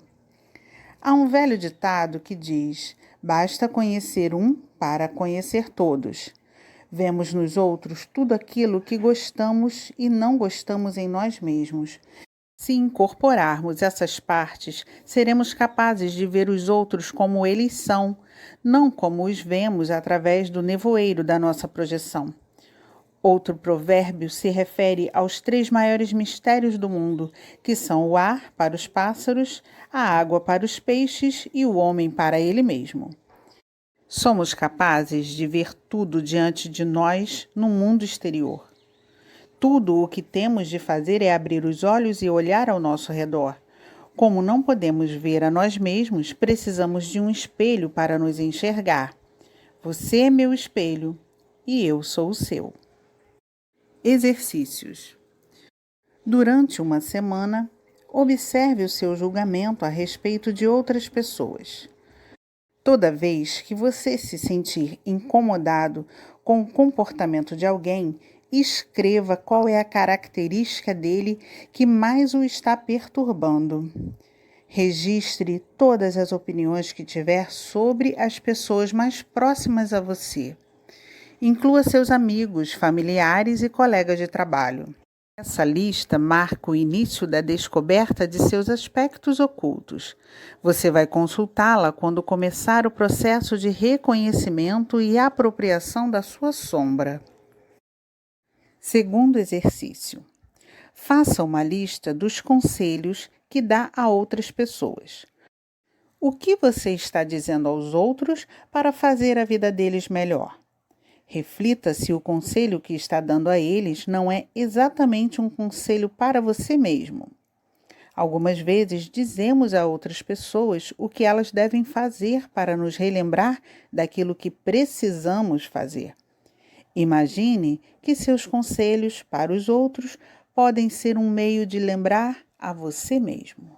Há um velho ditado que diz: basta conhecer um para conhecer todos. Vemos nos outros tudo aquilo que gostamos e não gostamos em nós mesmos. Se incorporarmos essas partes, seremos capazes de ver os outros como eles são, não como os vemos através do nevoeiro da nossa projeção. Outro provérbio se refere aos 3 maiores mistérios do mundo, que são o ar para os pássaros, a água para os peixes e o homem para ele mesmo. Somos capazes de ver tudo diante de nós no mundo exterior. Tudo o que temos de fazer é abrir os olhos e olhar ao nosso redor. Como não podemos ver a nós mesmos, precisamos de um espelho para nos enxergar. Você é meu espelho e eu sou o seu. Exercícios. Durante uma semana, observe o seu julgamento a respeito de outras pessoas. Toda vez que você se sentir incomodado com o comportamento de alguém, escreva qual é a característica dele que mais o está perturbando. Registre todas as opiniões que tiver sobre as pessoas mais próximas a você. Inclua seus amigos, familiares e colegas de trabalho. Essa lista marca o início da descoberta de seus aspectos ocultos. Você vai consultá-la quando começar o processo de reconhecimento e apropriação da sua sombra. Segundo exercício. Faça uma lista dos conselhos que dá a outras pessoas. O que você está dizendo aos outros para fazer a vida deles melhor? Reflita se o conselho que está dando a eles não é exatamente um conselho para você mesmo. Algumas vezes dizemos a outras pessoas o que elas devem fazer para nos relembrar daquilo que precisamos fazer. Imagine que seus conselhos para os outros podem ser um meio de lembrar a você mesmo.